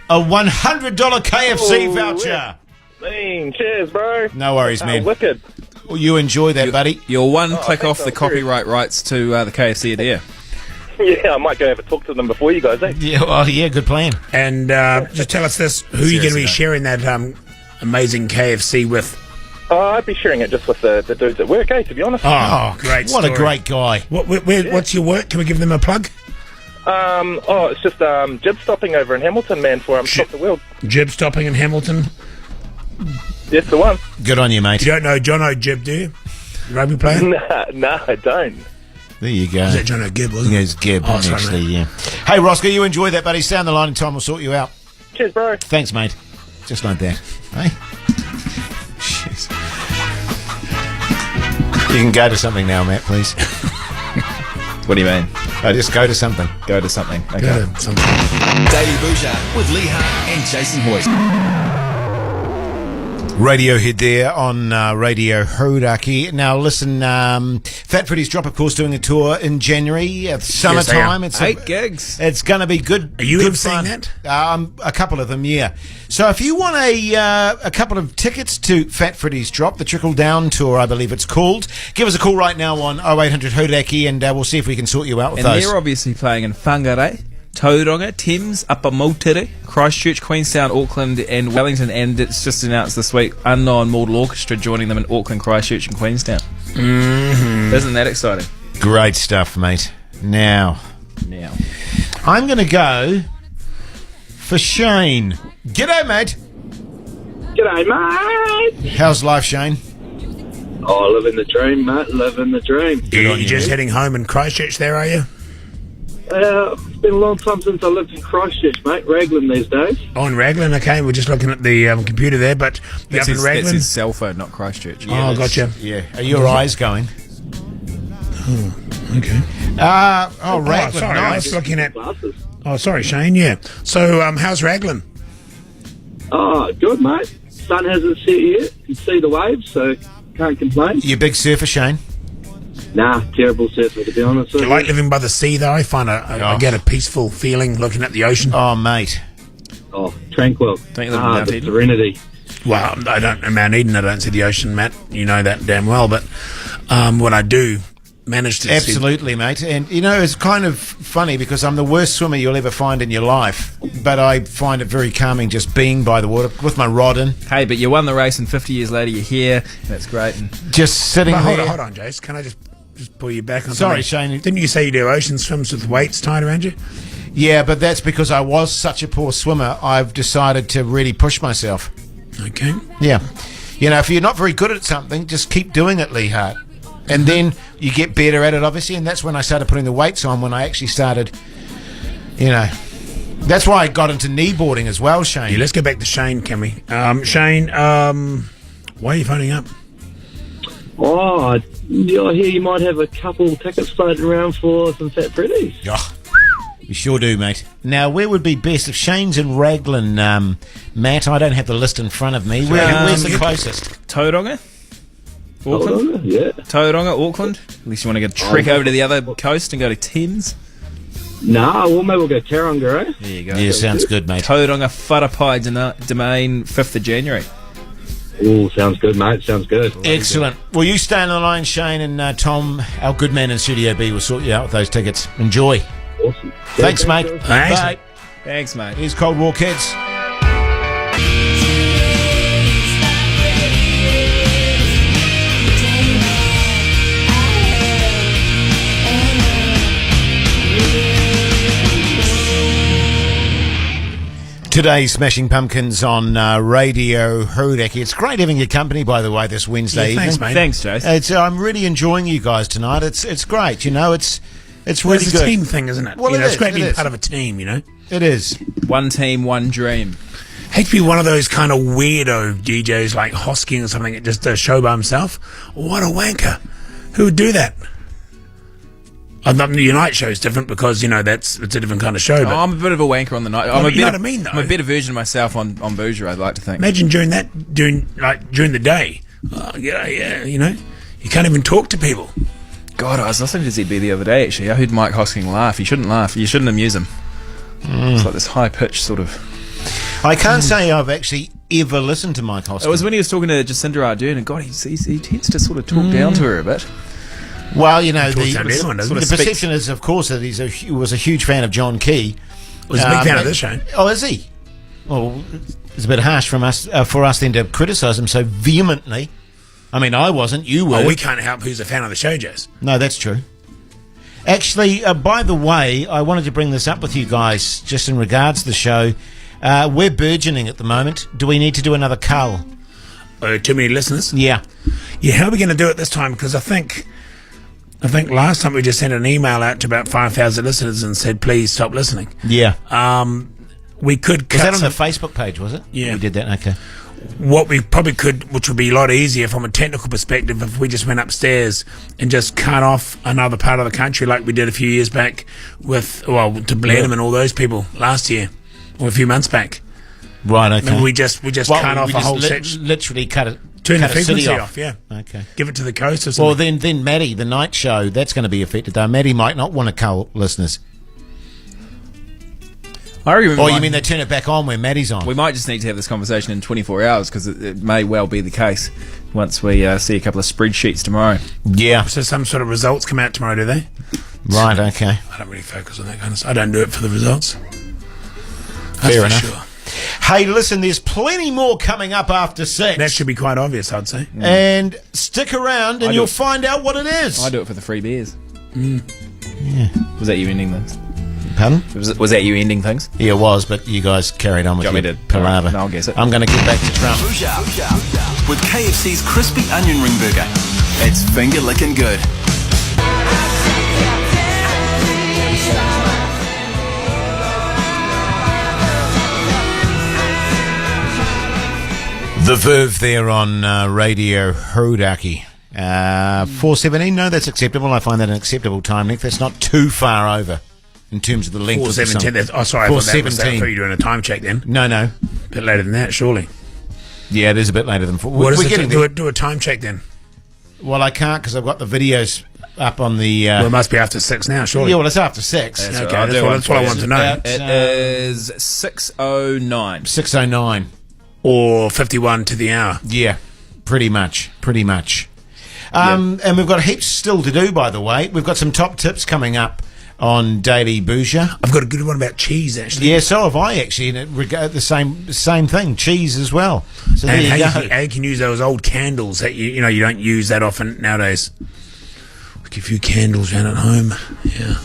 a $100 KFC voucher. Mean, cheers, bro. No worries, man. Wicked. Well, you enjoy that, buddy. You're one click off so. the copyright rights to the KFC a day. Yeah, I might go have a talk to them before you guys, eh? Yeah, well, yeah, good plan. And just tell us this, who are you going to be sharing that amazing KFC with? I'd be sharing it just with the dudes at work, eh, to be honest. Oh, great What story. a great guy. What's your work? Can we give them a plug? It's just jib stopping over in Hamilton, man, for Stop the World. Jib stopping in Hamilton. That's the one. Good on you, mate. You don't know John O'Jib, do you? Rugby player? No, I don't. There you go. Was that John O'Gibb, wasn't it? Yeah, it's Gibb, Oh, sorry, actually, mate. yeah. Hey, Roscoe, you enjoy that, buddy. Stay on the line and Tom will sort you out. Cheers, bro. Thanks, mate. Just like that. Hey? Jeez. You can go to something now, Matt, please. What do you mean? Just go to something. Go to something. Okay. Go to something. Daily Bhuja with Lee Hart and Jason Hoyt. Radiohead there on Radio Hodaki. Now, listen, Fat Freddy's Drop, of course, doing a tour in January. Summertime. Yes, It's 8 gigs. It's going to be good. Are you good ever fun. seeing that? A couple of them, yeah. So if you want a couple of tickets to Fat Freddy's Drop, the Trickle Down Tour, I believe it's called, give us a call right now on 0800 Hodaki and we'll see if we can sort you out with And those. they're obviously playing in Whangarei, Tauranga, Thames, Upper Multere, Christchurch, Queenstown, Auckland and Wellington, and it's just announced this week, Unknown Mortal Orchestra joining them in Auckland, Christchurch and Queenstown. Mm-hmm. Isn't that exciting? Great stuff, mate. Now, I'm going to go for Shane. G'day, mate. G'day, mate. How's life, Shane? Oh, living the dream, mate. Living the dream. You're just heading home in Christchurch there, are you? It's been a long time since I lived in Christchurch, mate. Raglan these days. Oh, in Raglan, okay. We're just looking at the computer there, but you're up in That's Raglan? his cell phone, not Christchurch. Oh, gotcha. Yeah. Are your eyes going? Okay. Raglan, sorry, I was nice. looking at... Glasses. Oh, sorry, Shane, yeah. So, how's Raglan? Oh, good, mate. Sun hasn't set yet. You can see the waves, so can't complain. You a big surfer, Shane? Nah, terrible surfer, to be honest Do with you you. like living by the sea, though? I find I get a peaceful feeling looking at the ocean. Oh, mate. Oh, tranquil. Don't you live in Mount the Eden? serenity. Well, I don't in Mount Eden. I don't see the ocean, Matt. You know that damn well. But when I do manage to Absolutely, mate. And, you know, it's kind of funny because I'm the worst swimmer you'll ever find in your life, but I find it very calming just being by the water with my rod in, Hey, but you won the race and 50 years later you're here. That's great. And just sitting But there. hold on, Jace. Can I just pull you back on Sorry, something? Shane. Didn't you say you do ocean swims with weights tied around you? Yeah, but that's because I was such a poor swimmer. I've decided to really push myself. Okay. Yeah. You know, if you're not very good at something, just keep doing it, Lee Hart. And then you get better at it, obviously, and that's when I started putting the weights on, when I actually started, you know. That's why I got into kneeboarding as well, Shane. Yeah, let's go back to Shane, can we? Shane, why are you phoning up? Oh, I hear you might have a couple tickets floating around for some Fat Freddy's. Oh, you sure do, mate. Now, where would be best? If Shane's in Raglan, Matt, I don't have the list in front of me. Where's the closest? Tauranga? Auckland? Oh, yeah. Tauranga, Auckland? At least you want to go trek over to the other coast and go to Thames? Nah, well, maybe we'll go Tauranga, eh? There you go. Yeah, sounds good, mate. Tauranga Wharapai Domain, 5th of January. Oh, sounds good, mate. Sounds good. Excellent. Well, you stay on the line, Shane, and Tom, our good man in Studio B, will sort you out with those tickets. Enjoy. Awesome. Thanks, mate. Thanks. Bye. Thanks, mate. Here's Cold War Kids. Today's Smashing Pumpkins on Radio Hodaki. It's great having your company, by the way, this Wednesday Yeah, thanks, evening. mate. Thanks, Jace. I'm really enjoying you guys tonight. It's great. You know, it's Well, really it's a good. team thing, isn't it? Well, You it know, it's is, great it being is. part of a team, you know? It is. One team, one dream. Hate to be one of those kind of weirdo DJs like Hosking or something that just does a show by himself. What a wanker. Who would do that? Your night show's different because it's a different kind of show. But I'm a bit of a wanker on the night. you know what I mean, though. I'm a better version of myself on Bhuja, I'd like to think. Imagine during the day. Yeah, you can't even talk to people. God, I was listening to ZB the other day, actually. I heard Mike Hosking laugh. You shouldn't laugh. You shouldn't amuse him. It's like this high-pitched sort of... I can't say I've actually ever listened to Mike Hosking. It was when he was talking to Jacinda Ardern, and God, he tends to sort of talk down to her a bit. Well, the perception is, of course, that he was a huge fan of John Key. Was a big fan of this show. Oh, is he? Well, it's a bit harsh for us then to criticise him so vehemently. I mean, I wasn't. You were. Oh, we can't help who's a fan of the show, Jess. No, that's true. Actually, by the way, I wanted to bring this up with you guys just in regards to the show. We're burgeoning at the moment. Do we need to do another cull? Too many listeners? Yeah. Yeah, how are we going to do it this time? Because I think last time we just sent an email out to about 5,000 listeners and said, please stop listening. Yeah. We could cut Was that on the Facebook page, was it? Yeah. We did that, okay. What we probably could, which would be a lot easier from a technical perspective, if we just went upstairs and just cut off another part of the country like we did a few years back to Blenheim and all those people last year or a few months back. Right, okay. Maybe we just cut off a whole section. Literally cut it. Turn the cut a city frequency off, yeah. Okay. Give it to the coast or something. Well, then Maddie, the night show, that's going to be affected though. Maddie might not want to cull listeners. Or you mean they turn it back on when Maddie's on? We might just need to have this conversation in 24 hours because it may well be the case once we see a couple of spreadsheets tomorrow. Yeah. So some sort of results come out tomorrow, do they? Right, okay. I don't really focus on that kind of stuff. I don't do it for the results. Fair enough. Sure. Hey, listen, there's plenty more coming up after 6. That should be quite obvious, I'd say. And stick around and you'll find out what it is. I do it for the free beers. Yeah. Was that you ending things? Pardon? Was that you ending things? Yeah, it was, but you guys carried on with your palaver. No, I'll guess it. I'm going to get back to Trump. Bhuja. With KFC's crispy onion ring burger. It's finger licking good. The Verve there on Radio Hodaki. 4:17, no, that's acceptable. I find that an acceptable time length. That's not too far over in terms of the length of the song. 4:17. Oh, sorry, I thought that was that. I thought you were doing a time check then. No. A bit later than that, surely. Yeah, it is a bit later than 4. What is it? Do a time check then. Well, I can't because I've got the videos up on the... well, it must be after 6 now, surely. Yeah, well, it's after 6. That's what I want to know. It is 6:09. 6:09. Or 51 to the hour. Yeah, pretty much. And we've got heaps still to do, by the way. We've got some top tips coming up on Daily Bhuja. I've got a good one about cheese, actually. Yeah, so have I, actually. And it regard the same thing, cheese as well. So and there you go. How you can use those old candles that you don't use that often nowadays. Like a few candles around at home. Yeah.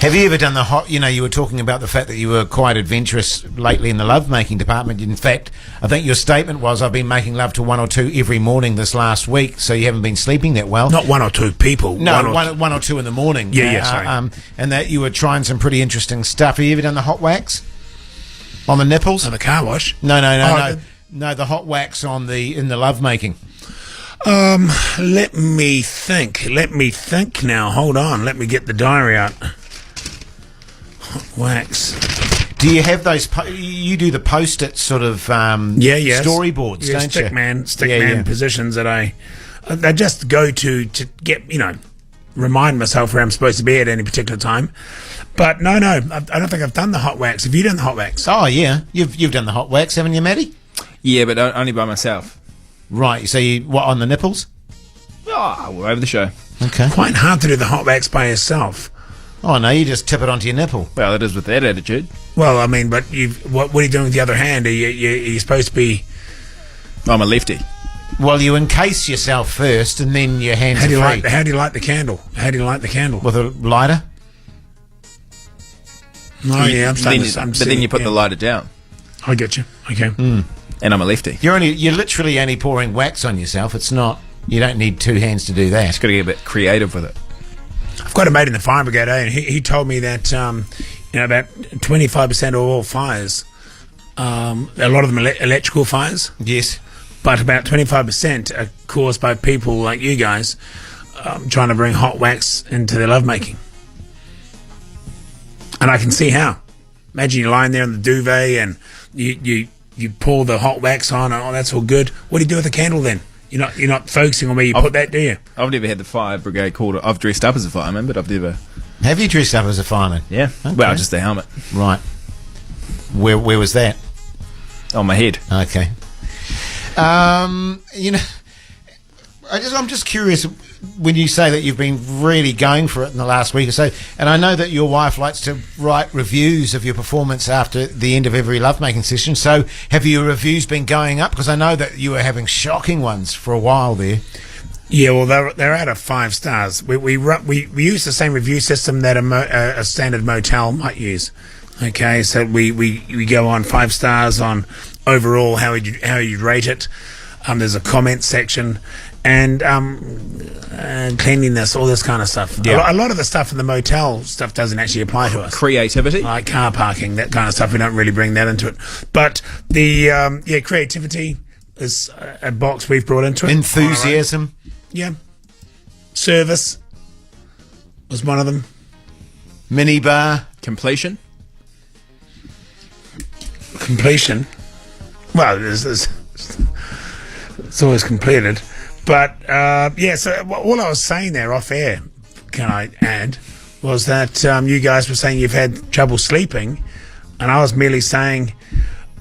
Have you ever done the hot... you were talking about the fact that you were quite adventurous lately in the love-making department. In fact, I think your statement was, I've been making love to 1 or 2 every morning this last week, so you haven't been sleeping that well. Not 1 or 2 people. No, one or two in the morning. Yeah, sorry. And that you were trying some pretty interesting stuff. Have you ever done the hot wax? On the nipples? On the car wash? No. No, the hot wax in the love-making. Let me think now. Hold on. Let me get the diary out. Wax. Do you have those? You do the post-it sort of storyboards, don't you? Stickman positions that I just go to get remind myself where I'm supposed to be at any particular time. But no, I don't think I've done the hot wax. Have you done the hot wax? Oh yeah, you've done the hot wax, haven't you, Matty? Yeah, but only by myself. Right. So what on the nipples? Oh, over the show. Okay. Quite hard to do the hot wax by yourself. Oh no, you just tip it onto your nipple. Well, it is with that attitude. Well, I mean, but what are you doing with the other hand? Are you supposed to be... I'm a lefty. Well, you encase yourself first, and then your hands are free. How do you light the candle? With a lighter? Oh, yeah, then you put the lighter down. I get you. Okay. And I'm a lefty. You're literally only pouring wax on yourself. It's not... You don't need 2 hands to do that. Just got to get a bit creative with it. I've got a mate in the fire brigade, and he told me that about 25% of all fires, a lot of them electrical fires. Yes. But about 25% are caused by people like you guys trying to bring hot wax into their lovemaking. And I can see how. Imagine you're lying there in the duvet and you pour the hot wax on and that's all good. What do you do with the candle then? You're not focusing on where you put that, do you? I've never had the fire brigade called. I've dressed up as a fireman, but I've never. Have you dressed up as a fireman? Yeah. Okay. Well, just the helmet. Right. Where was that? On my head. Okay. I'm just curious when you say that you've been really going for it in the last week or so, and I know that your wife likes to write reviews of your performance after the end of every lovemaking session. So have your reviews been going up? Because I know that you were having shocking ones for a while there. Yeah, well, they're out of 5 stars. We use the same review system that a standard motel might use. Okay, so we go on 5 stars on overall how you'd rate it. There's a comment section and cleanliness, all this kind of stuff. Yeah. A lot of the stuff in the motel stuff doesn't actually apply to us. Creativity, like car parking, that kind of stuff. We don't really bring that into it. But the creativity is a box we've brought into it. Enthusiasm. Yeah. Service was one of them. Minibar. Completion. Well, it's always completed. But, so all I was saying there off air, can I add, was that you guys were saying you've had trouble sleeping, and I was merely saying,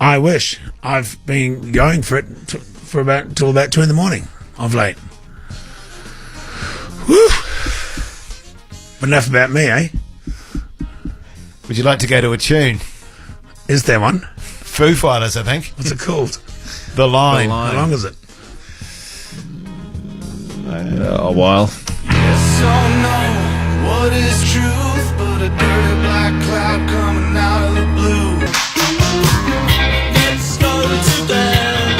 I wish. I've been going for it till about 2 in the morning of late. Woo! But enough about me, eh? Would you like to go to a tune? Is there one? Foo Fighters, I think. What's it called? The Line. How long is it? A while. Yes or no, what is truth but a dirty black cloud coming out of the blue? Let's go to bed.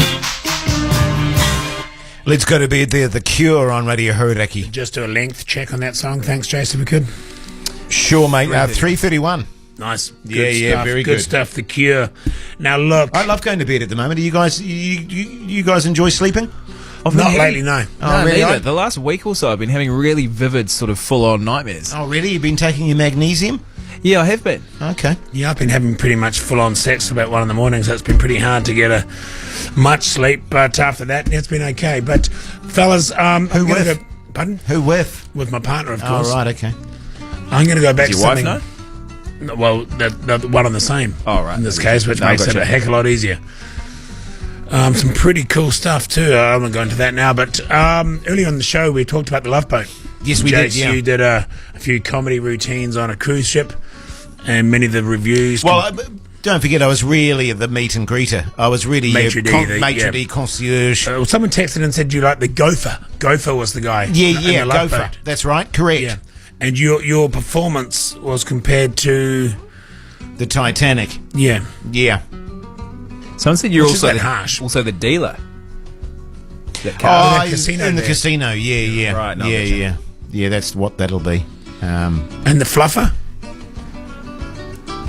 Let's go to bed there. The Cure on Radio Hauraki. Just do a length check on that song. Thanks, Jason, if we could. Sure, mate. 3:31. Nice. Good stuff. Very good stuff. The Cure. Now look, I love going to bed at the moment. Do you guys you guys enjoy sleeping? Not lately, no. No, really? The last week or so, I've been having really vivid, sort of full-on nightmares. Oh, really? You've been taking your magnesium? Yeah, I have been. Okay. Yeah, I've been having pretty much full-on sex about 1 in the morning, so it's been pretty hard to get much sleep. But after that, it's been okay. But fellas, who with? Pardon? Who with? With my partner, of course. Oh, right. Okay. I'm going to go back Does to your something. wife know? Well, the one and the same. Oh, right. In this case, which makes it a heck of a lot easier. Some pretty cool stuff too. I won't go into that now, but earlier on the show we talked about the Love Boat. Yes, we did. Yeah. You did a few comedy routines on a cruise ship, and many of the reviews. Well, don't forget, I was really the meet and greeter. I was really maitre d' concierge. Someone texted and said you like the Gopher. Gopher was the guy. Yeah, in the Love Gopher. Boat. That's right. Correct. Yeah. And your performance was compared to the Titanic. Yeah. Yeah. Someone said you're also the dealer. The casino in the there. casino. Yeah. Right. No, Yeah. That's what that'll be. And the fluffer.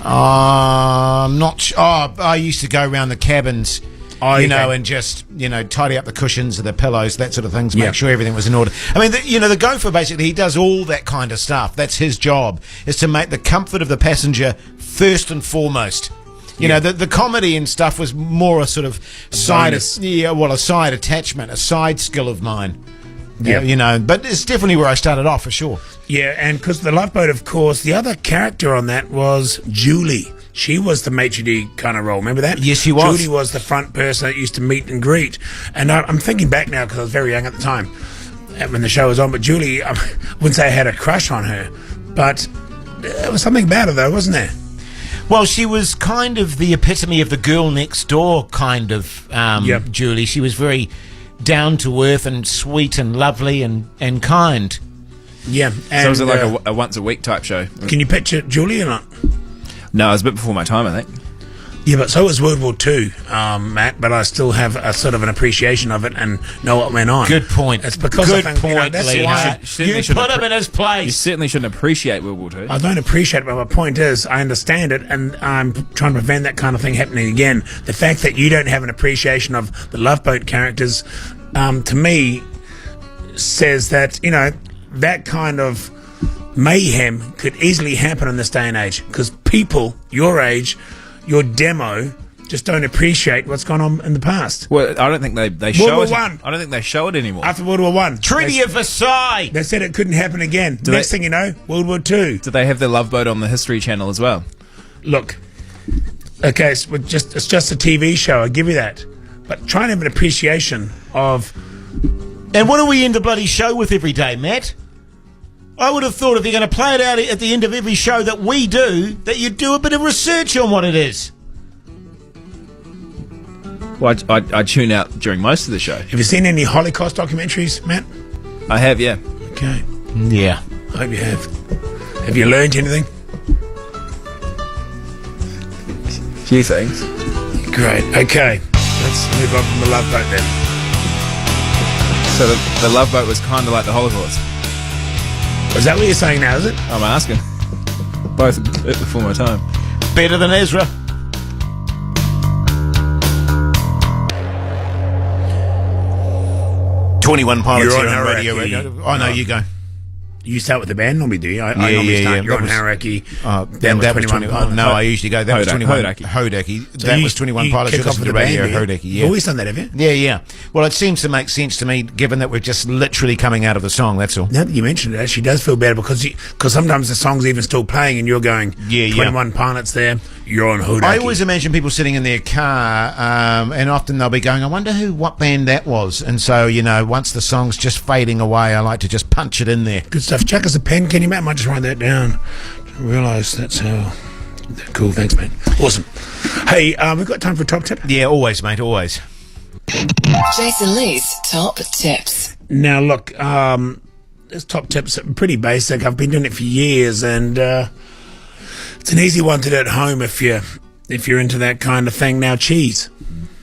I'm not sure. I used to go around the cabins, okay. and just, tidy up the cushions or the pillows, that sort of things, make sure everything was in order. I mean, the Gopher, basically, he does all that kind of stuff. That's his job, is to make the comfort of the passenger first and foremost. The comedy and stuff was more a sort of a side attachment, a side skill of mine. Yeah, but it's definitely where I started off for sure. Yeah, and because the Love Boat, of course, the other character on that was Julie. She was the maitre d' kind of role. Remember that? Yes, she was. Julie was the front person that used to meet and greet. And I'm thinking back now because I was very young at the time when the show was on. But Julie, I wouldn't say I had a crush on her, but there was something about her, though, wasn't there? Well, she was kind of the epitome of the girl next door kind of Julie. She was very down to earth and sweet and lovely and kind. Yeah. And, so was it like a once a week type show? Can you picture Julie or not? No, it was a bit before my time, I think. Yeah, but so was World War II, Matt, but I still have a sort of an appreciation of it and know what went on. Good point. It's because that's why you put him in his place. You certainly shouldn't appreciate World War II. I don't appreciate it, but my point is I understand it, and I'm trying to prevent that kind of thing happening again. The fact that you don't have an appreciation of the Love Boat characters, to me, says that, that kind of mayhem could easily happen in this day and age because people your age, your demo, just don't appreciate what's gone on in the past. Well, I don't think they show World it. War One. I don't think they show it anymore. After World War One, Treaty of Versailles. they said it couldn't happen again. Next thing you know, World War Two. Do they have the Love Boat on the History Channel as well? Look, okay, it's just a TV show. I give you that, but try and have an appreciation of. And what do we end the bloody show with every day, Matt? I would have thought if you're going to play it out at the end of every show that we do, that you'd do a bit of research on what it is. Well, I tune out during most of the show. Have you seen any Holocaust documentaries, Matt? I have, yeah. Okay, Yeah. I hope you have. Have you learned anything? Few things. Great. Okay, let's move on from the Love Boat then. So the Love Boat was kind of like the Holocaust. Is that what you're saying now, is it? I'm asking. Both before my time. Better than Ezra. .21 Pilots You're here on on Radio. Hauraki. Oh, no, you go. You start with the band normally, do you? I normally start. You're on Hauraki. That was 21. No, I usually go. That was 21. Hodaki. Hodaki. So That you- was 21 you Pilots. kick You off listen with to the Radio band, do you? Hodaki. You've Yeah. always done that, have you? Yeah. Well, it seems to make sense to me, given that we're just literally coming out of the song. That's all. Now that you mentioned it, it actually does feel better because sometimes the song's even still playing and you're going, Yeah. 21 Pilots there, you're on Hodaki. I always imagine people sitting in their car, and often they'll be going, "I wonder what band that was." And so, once the song's just fading away, I like to just punch it in there. Good stuff. Chuck us a pen, can you, Matt? I might just write that down. I realise that's how... Cool, thanks, mate. Awesome. Hey, we've got time for a top tip. Yeah, always, mate, always. Jason Lee's top tips. Now, look, this top tip's pretty basic. I've been doing it for years, and it's an easy one to do at home if you're into that kind of thing. Now, cheese.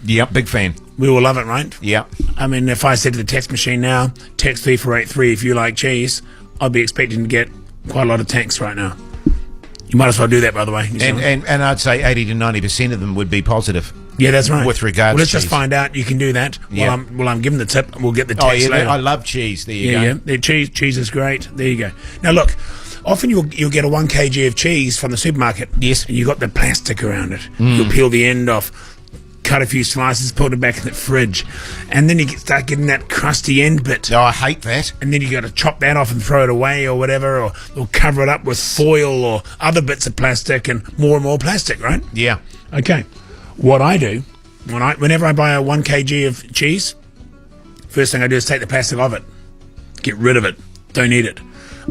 Yep, big fan. We all love it, right? Yep. I mean, if I said to the text machine now, text 3483 if you like cheese, I'd be expecting to get quite a lot of texts right now. You might as well do that, by the way. And I'd say 80 to 90% of them would be positive. Yeah, that's right. With regards well, let's to just cheese. find out. You can do that. Yeah. While I'm giving the tip, we'll get the text Oh, yeah, later. I love cheese. There you go. Yeah. The cheese is great. There you go. Now, look, often you'll get a 1 kg of cheese from the supermarket. Yes. And you've got the plastic around it. You'll peel the end off, cut a few slices, put it back in the fridge, and then you start getting that crusty end bit. Oh, I hate that. And then you got to chop that off and throw it away or whatever, or cover it up with foil or other bits of plastic and more plastic, right? Yeah. Okay. What I do, whenever I buy a 1 kg of cheese, first thing I do is take the plastic off it. Get rid of it. Don't eat it.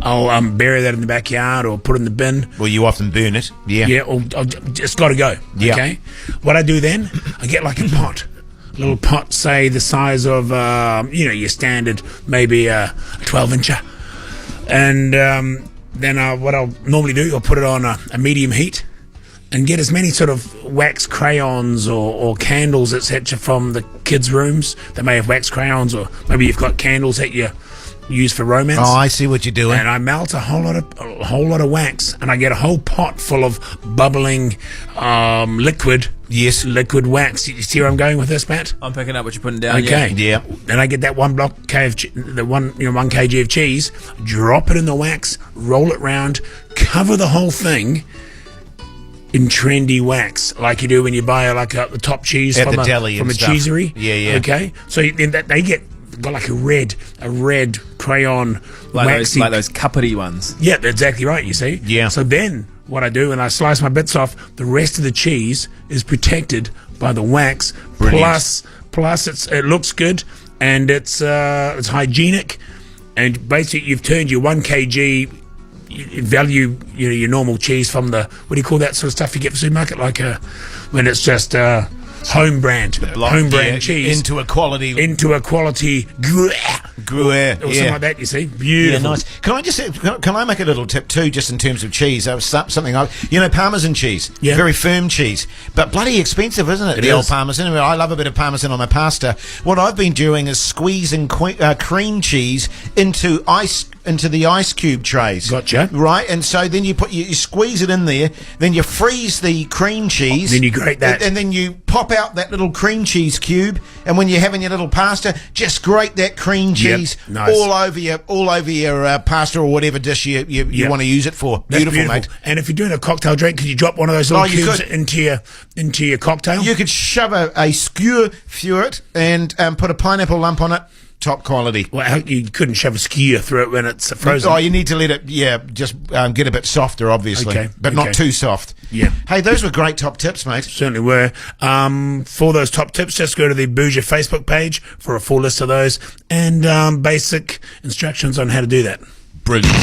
I'll bury that in the backyard or put it in the bin. Well, you often burn it. Yeah. Yeah, or I'll just got to go. Yeah. Okay. What I do then, I get like a pot. A little pot, say the size of, your standard, maybe a 12-incher. And then what I'll normally do, I'll put it on a medium heat and get as many sort of wax crayons or candles, etc., from the kids' rooms. They may have wax crayons, or maybe you've got candles that you use for romance. Oh, I see what you're doing. And I melt a whole lot of wax, and I get a whole pot full of bubbling liquid. Yes. Liquid wax. You see where I'm going with this, Matt? I'm picking up what you're putting down. Okay. Yeah. Then I get that 1 kg of cheese, drop it in the wax, roll it round, cover the whole thing in trendy wax, like you do when you buy the top cheese At from the deli from and a stuff. cheesery. Yeah. Okay. So then they got like a red crayon Like waxy. those cuppery ones. Yeah, that's exactly right, you see. Yeah. So then what I do when I slice my bits off, the rest of the cheese is protected by the wax. Brilliant. Plus it looks good and it's hygienic, and basically you've turned your 1 kg value, your normal cheese from the, what do you call that sort of stuff you get from the supermarket, when it's just home brand cheese into a quality Gruyere or something like that. You see, beautiful. Yeah, nice. Can I just can I make a little tip too, just in terms of cheese? Something Parmesan cheese, Yeah. very firm cheese, but bloody expensive, isn't it? It The is. old Parmesan. I mean, I love a bit of Parmesan on my pasta. What I've been doing is squeezing cream cheese into into the ice cube trays. Gotcha. Right, and so then you squeeze it in there, then you freeze the cream cheese. Then you grate that. And then you pop out that little cream cheese cube, and when you're having your little pasta, just grate that cream cheese nice. all over your pasta or whatever dish you want to use it for. That's Beautiful, mate. And if you're doing a cocktail drink, could you drop one of those little cubes into your cocktail? You could shove a skewer through it and put a pineapple lump on it. Top quality. Well, you couldn't shove a skewer through it when it's frozen. Oh, you need to let it, just get a bit softer, obviously. But not too soft. Yeah. Hey, those were great top tips, mate. Certainly were. For those top tips, just go to the Bhuja Facebook page for a full list of those and basic instructions on how to do that. Brilliant.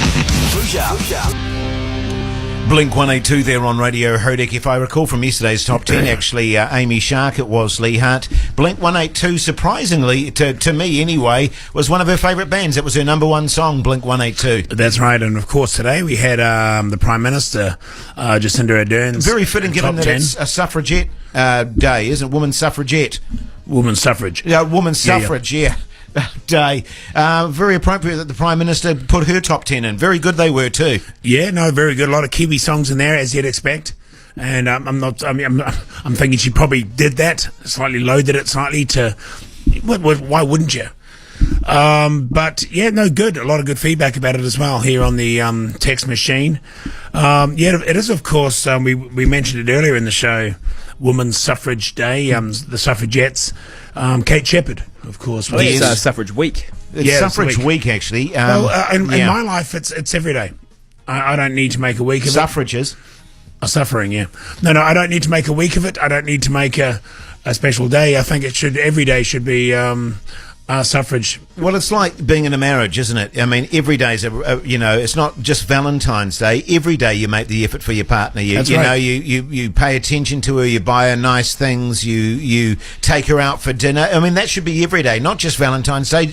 Blink 182 there on Radio Hodek. If I recall from yesterday's top 10, actually, Amy Shark, it was Lee Hart. Blink 182, surprisingly, to me anyway, was one of her favourite bands. It was her number one song, Blink 182. That's right, and of course today we had the Prime Minister, Jacinda Ardern's. Very fitting given that it's a suffragette day, isn't it? Women's suffragette. Women's suffrage. Yeah, women's suffrage, yeah. Day. Very appropriate that the Prime Minister put her top 10 in. Very good they were too. Yeah, no, very good. A lot of Kiwi songs in there, as you'd expect. And I'm thinking she probably did that, slightly loaded it slightly to. Why wouldn't you? But yeah, no, good. A lot of good feedback about it as well here on the text machine. It is, of course. We mentioned it earlier in the show. Women's Suffrage Day. The suffragettes. Kate Shepherd, of course. It's Suffrage Week. It's Suffrage week, actually. In my life, it's every day. I don't need to make a week of Suffrages. Suffering, yeah. No, I don't need to make a week of it. I don't need to make a special day. I think every day should be suffrage. Well, it's like being in a marriage, isn't it? I mean, every day's it's not just Valentine's Day. Every day you make the effort for your partner. You pay attention to her. You buy her nice things. You take her out for dinner. I mean, that should be every day, not just Valentine's Day.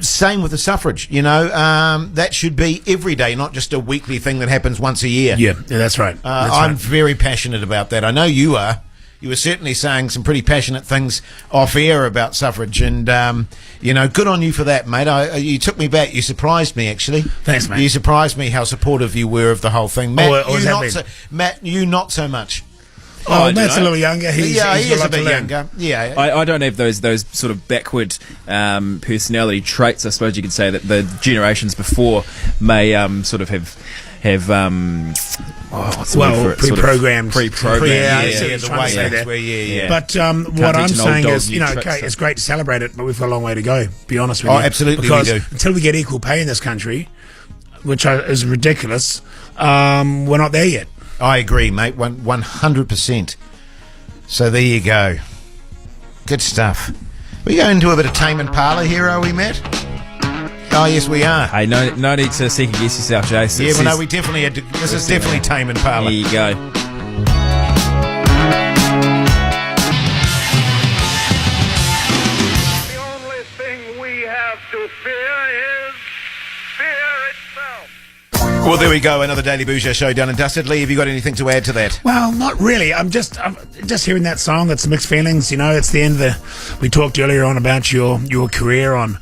Same with the suffrage. That should be every day, not just a weekly thing that happens once a year. Yeah, that's right. I'm very passionate about that. I know you are. You were certainly saying some pretty passionate things off air about suffrage, and good on you for that, mate. You took me back. You surprised me, actually. Thanks, mate. You surprised me how supportive you were of the whole thing, Matt. You not so much. Oh, Matt's a little younger. He is a bit younger. Yeah, I don't have those sort of backward personality traits. I suppose you could say that the generations before may sort of have pre-programmed. Yeah. But what I'm saying is, okay, it's great to celebrate it, but we've got a long way to go, to be honest with you. Oh, absolutely, because we do. Until we get equal pay in this country, which is ridiculous, we're not there yet. I agree, mate, 100%. So there you go. Good stuff. We go into a bit of Tame Impala here, are we, Matt? Oh, yes, we are. Hey, no need to second guess yourself, Jason. Yeah, well, no, we definitely had to. This is definitely Tame Impala. There you go. The only thing we have to fear is fear itself. Well, there we go. Another Daily Bhuja show done and dusted. Lee, have you got anything to add to that? Well, not really. I'm just hearing that song. That's mixed feelings. It's the end of we talked earlier on about your career on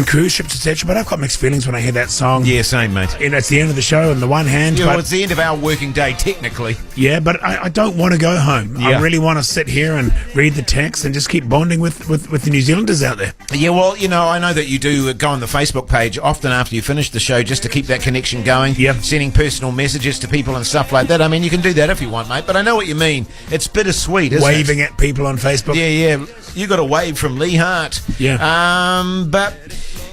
cruise ships, etc. But I've got mixed feelings when I hear that song. Yeah, same, mate. It's the end of the show on the one hand. Yeah, well, it's the end of our working day, technically. Yeah, but I don't want to go home. Yeah. I really want to sit here and read the text and just keep bonding with the New Zealanders out there. Yeah, well, I know that you do go on the Facebook page often after you finish the show just to keep that connection going. Yep. Sending personal messages to people and stuff like that. I mean, you can do that if you want, mate, but I know what you mean. It's bittersweet, isn't it? Waving at people on Facebook. Yeah. You got a wave from Lee Hart. Yeah. But...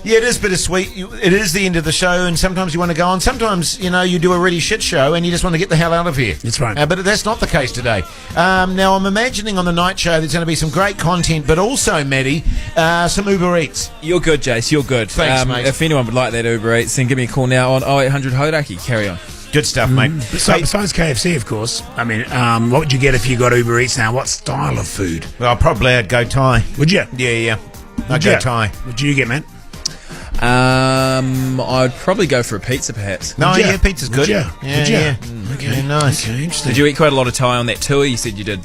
yeah, it is bittersweet. It is the end of the show, and sometimes you want to go on. Sometimes, you do a really shit show, and you just want to get the hell out of here. That's right. But that's not the case today. Now, I'm imagining on the night show there's going to be some great content, but also, Maddie, some Uber Eats. You're good, Jace. You're good. Thanks, mate. If anyone would like that Uber Eats, then give me a call now on 0800 Hodaki. Carry on. Good stuff, mate. Besides KFC, of course. I mean, what would you get if you got Uber Eats now? What style of food? Well, probably I'd go Thai. Would you? Yeah. I'd go Thai. What do you get, man? I'd probably go for a pizza, perhaps. No, yeah, pizza's good. Yeah. Okay, nice. Okay, interesting. Did you eat quite a lot of Thai on that tour? You said you did.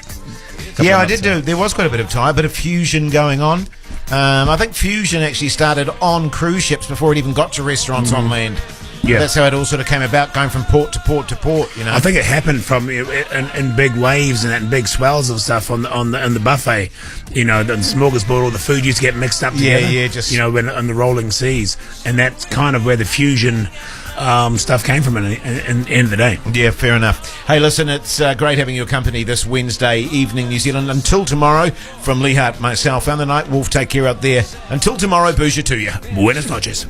Yeah, I did do. There was quite a bit of Thai, a bit of fusion going on. I think fusion actually started on cruise ships before it even got to restaurants on land. Yeah. That's how it all sort of came about, going from port to port to port, you know. I think it happened from in big waves and big swells of stuff in the buffet. You know, the smorgasbord, all the food used to get mixed up together. Yeah, just... You know, on the rolling seas. And that's kind of where the fusion stuff came from in the end of the day. Yeah, fair enough. Hey, listen, it's great having your company this Wednesday evening, New Zealand. Until tomorrow, from Lee Hart, myself, and the Night Wolf, take care out there. Until tomorrow, Bhuja to you. Buenas noches.